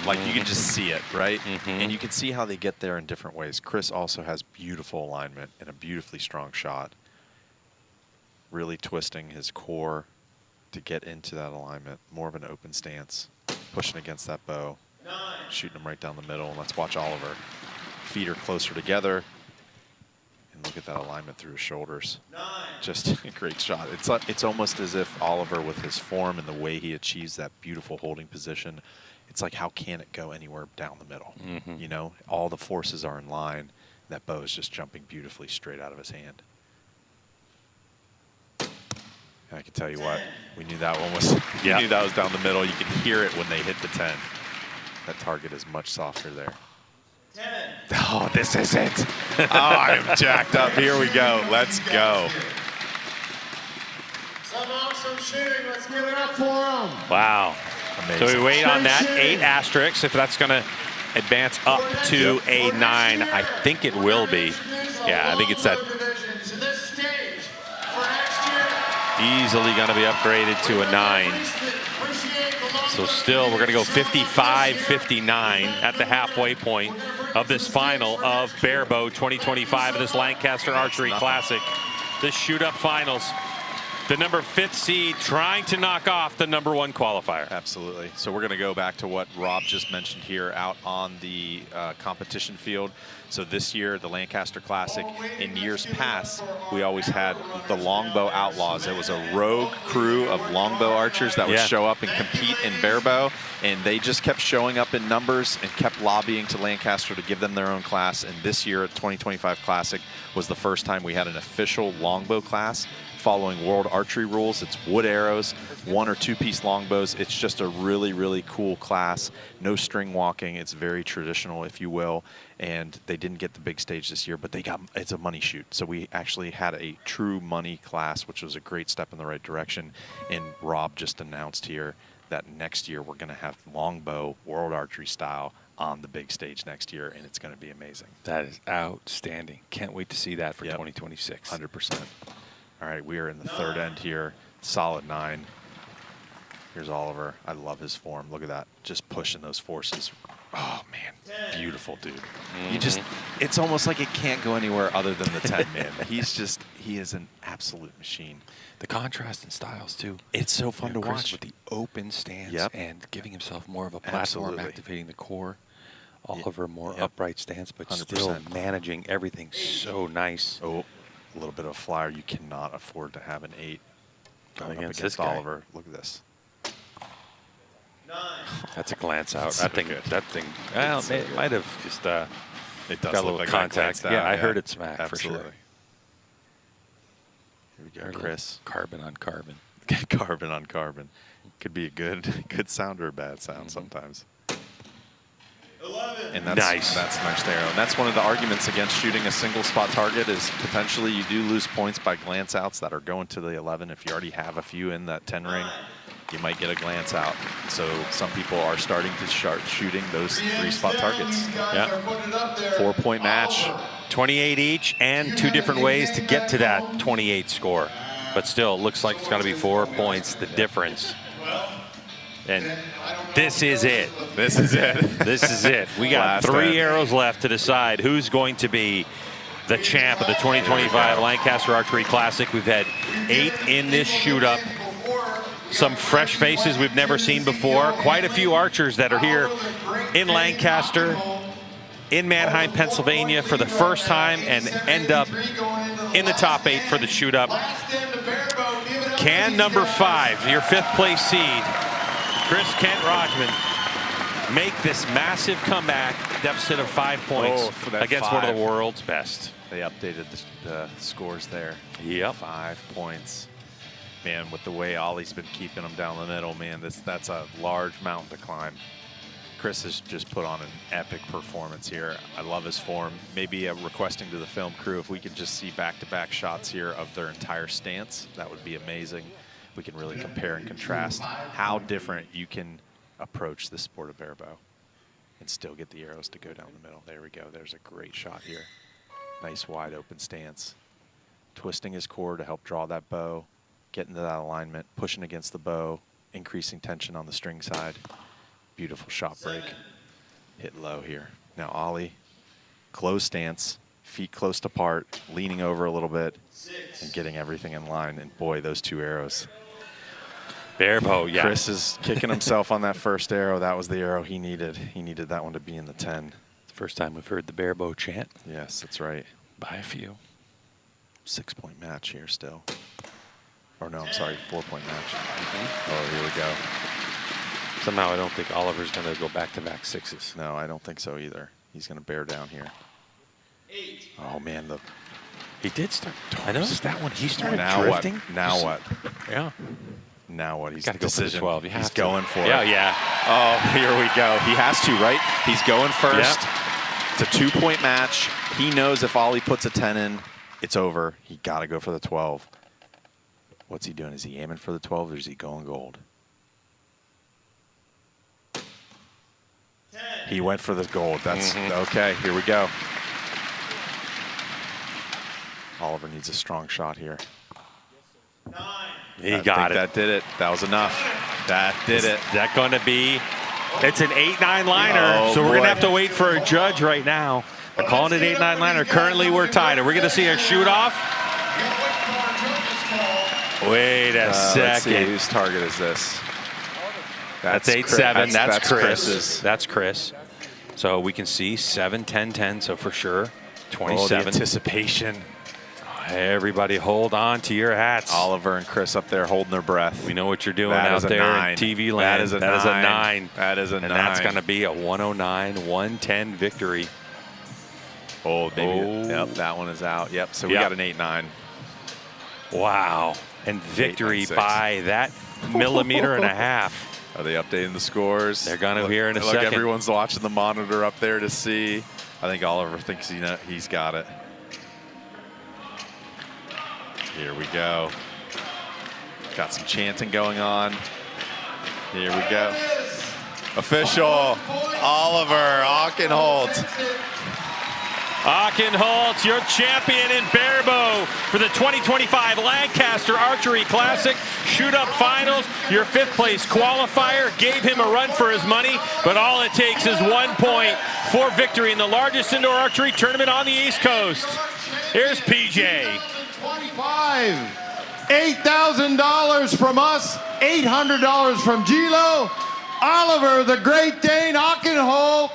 Like you can just see it, right? And you can see how they get there in different ways. Chris also has beautiful alignment and a beautifully strong shot. Really twisting his core to get into that alignment. More of an open stance, pushing against that bow, shooting him right down the middle. And let's watch Oliver. Feet are closer together. And look at that alignment through his shoulders. Just a great shot. It's almost as if Oliver, with his form and the way he achieves that beautiful holding position, it's like, how can it go anywhere down the middle? You know, all the forces are in line. That bow is just jumping beautifully straight out of his hand. And I can tell you what, we knew that one was, we knew that was down the middle. You can hear it when they hit the 10. That target is much softer there. 10. Oh, this is it. Oh, I'm jacked up. Here we go. Let's go. Some awesome shooting. Let's give it up for him. Wow. Amazing. So we wait on that 8 asterisks. If that's going to advance up to a 9, I think it will be. Yeah, I think it's that. Easily going to be upgraded to a 9. So still, we're going to go 55-59 at the halfway point of this final of Barebow 2025 of this Lancaster Archery Classic. The shoot-up finals. The number 5th seed trying to knock off the number 1 qualifier. Absolutely. So we're going to go back to what Rob just mentioned here out on the competition field. So this year, the Lancaster Classic, in years past, we always had the longbow outlaws. It was a rogue crew of longbow archers that would show up and compete in barebow, and they just kept showing up in numbers and kept lobbying to Lancaster to give them their own class. And this year, at 2025 Classic, was the first time we had an official longbow class following World Archery rules. It's wood arrows, 1 or 2 piece longbows. It's just a really, really cool class. No string walking. It's very traditional, if you will. And they didn't get the big stage this year, but it's a money shoot. So we actually had a true money class, which was a great step in the right direction. And Rob just announced here that next year we're going to have longbow, World Archery style, on the big stage next year, and it's going to be amazing. That is outstanding. Can't wait to see that for 2026. 100%. All right, we are in the third end here. Solid 9. Here's Oliver. I love his form. Look at that. Just pushing those forces. Oh, man. Beautiful, dude. You just, it's almost like it can't go anywhere other than the 10, man. He is an absolute machine. The contrast in styles, too. It's so fun to Chris watch. with the open stance and giving himself more of a platform, activating the core. Oliver, more upright stance, but 100%. Still managing everything so nice. Oh, a little bit of a flyer. You cannot afford to have an 8 going up against this guy. Oliver. Look at this. That's a glance out. So that thing. Well, it might have just it does got a little like contact. Out, I heard it smack absolutely. for sure. Here we go, Chris. Carbon on carbon. Carbon on carbon. Could be a good sound or a bad sound sometimes. 11. And that's nice there. And that's one of the arguments against shooting a single spot target is potentially you do lose points by glance outs that are going to the 11. If you already have a few in that 10 ring, you might get a glance out. So some people are starting to start shooting those 3-spot targets. Yeah. 4-point match. 28 each and 2 different ways to get to that 28 score. But still, it looks like it's going to be 4 points, the difference. And this is it. This is it. This is it. We got 3 arrows left to decide who's going to be the champ of the 2025 Lancaster Archery Classic. We've had 8 in this shoot-up. Some fresh faces we've never seen before. Quite a few archers that are here in Lancaster, in Manheim, Pennsylvania for the first time and end up in the top 8 for the shoot-up. Can number 5, your 5th place seed, Chris Kent Rodgman, make this massive comeback, deficit of 5 points against one of the world's best. They updated the scores there. Yep. 5 points. Man, with the way Ollie's been keeping them down the middle, man, that's a large mountain to climb. Chris has just put on an epic performance here. I love his form. Maybe requesting to the film crew if we could just see back-to-back shots here of their entire stance. That would be amazing. We can really compare and contrast how different you can approach the sport of barebow and still get the arrows to go down the middle. There we go. There's a great shot here. Nice wide open stance. Twisting his core to help draw that bow, get into that alignment, pushing against the bow, increasing tension on the string side. Beautiful shot break. Hit low here. Now Ollie, closed stance, feet close apart, leaning over a little bit, and getting everything in line. And boy, those 2 arrows. Barebow, yeah. Chris is kicking himself on that first arrow. That was the arrow he needed. He needed that one to be in the 10. It's the first time we've heard the barebow chant. Yes, that's right. By a few. 6-point match here still. Or no, I'm sorry, 4-point match. Oh, here we go. Somehow I don't think Oliver's going to go back-to-back 6s. No, I don't think so either. He's going to bear down here. 8. Oh, man. He did start. I noticed that one. He started now drifting. What? Now what? Yeah. Now what? He's got to go for the 12. He's going for it. Yeah. Oh, here we go. He has to, right? He's going first. Yep. It's a 2-point match. He knows if Ollie puts a 10 in, it's over. He got to go for the 12. What's he doing? Is he aiming for the 12 or is he going gold? 10. He went for the gold. That's okay. Here we go. Oliver needs a strong shot here. 9. He got it. That did it. That was enough. That did it. Is that going to be? It's an 8-9 liner, so we're going to have to wait for a judge right now. They're calling it 8-9 liner. Currently, we're tied. Are we going to see a shoot-off? Wait a second. Let's see, whose target is this? That's 8-7. That's Chris. Chris's. That's Chris. So we can see 7, 10, 10. So for sure, 27. Oh, the anticipation. Everybody hold on to your hats. Oliver and Chris up there holding their breath. We know what you're doing out there in TV land. That is a 9. That is a 9. And that's going to be a 109-110 victory. Oh, maybe. Yep, that one is out. Yep, so we got an 8-9. Wow. And victory by that millimeter and a half. Are they updating the scores? They're going to here in a look, second. Everyone's watching the monitor up there to see. I think Oliver thinks he's got it. Here we go. Got some chanting going on. Here we go. Official, Oliver Aukenholt. Aukenholt, your champion in barebow for the 2025 Lancaster Archery Classic Shoot-Up Finals. Your 5th place qualifier gave him a run for his money, but all it takes is 1 point for victory in the largest indoor archery tournament on the East Coast. Here's PJ. 25, $8,000 from us, $800 from Gilo. Oliver, the Great Dane Aukenholt.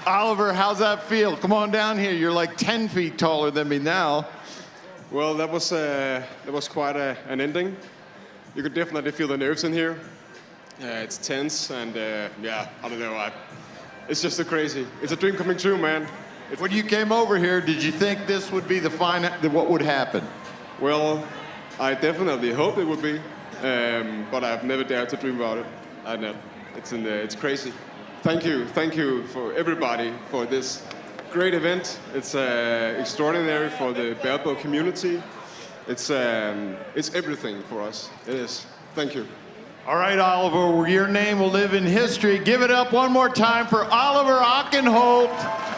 Oliver, how's that feel? Come on down here. You're like 10 feet taller than me now. Well, that was quite an ending. You could definitely feel the nerves in here. It's tense, and yeah, I don't know. It's just crazy. It's a dream coming true, man. When you came over here, did you think this would be what would happen? Well, I definitely hoped it would be, but I've never dared to dream about it. I know. It's crazy. Thank you for everybody for this great event. It's extraordinary for the barebow community. It's everything for us. It is. Thank you. All right, Oliver, your name will live in history. Give it up one more time for Oliver Aukenholt.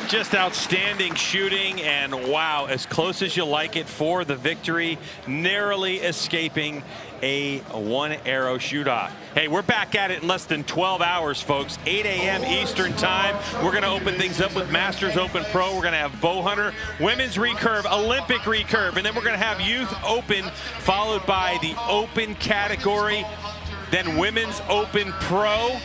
Just outstanding shooting, and wow, as close as you like it for the victory, narrowly escaping a 1-arrow shoot-off. Hey, we're back at it in less than 12 hours, folks. 8 a.m. Eastern time. We're going to open things up with Masters Open Pro. We're going to have bow hunter, women's recurve, Olympic recurve, and then we're going to have youth open, followed by the open category, then women's open pro.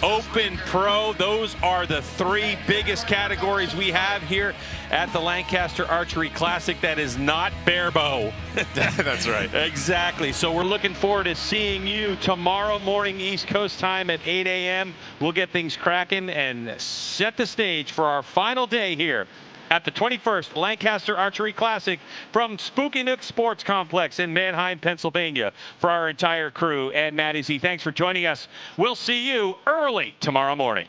Open Pro, those are the 3 biggest categories we have here at the Lancaster Archery Classic. That is not barebow. That's right. Exactly. So we're looking forward to seeing you tomorrow morning East Coast time at 8 a.m. We'll get things cracking and set the stage for our final day here at the 21st Lancaster Archery Classic from Spooky Nook Sports Complex in Manheim, Pennsylvania. For our entire crew and Matty Z, thanks for joining us. We'll see you early tomorrow morning.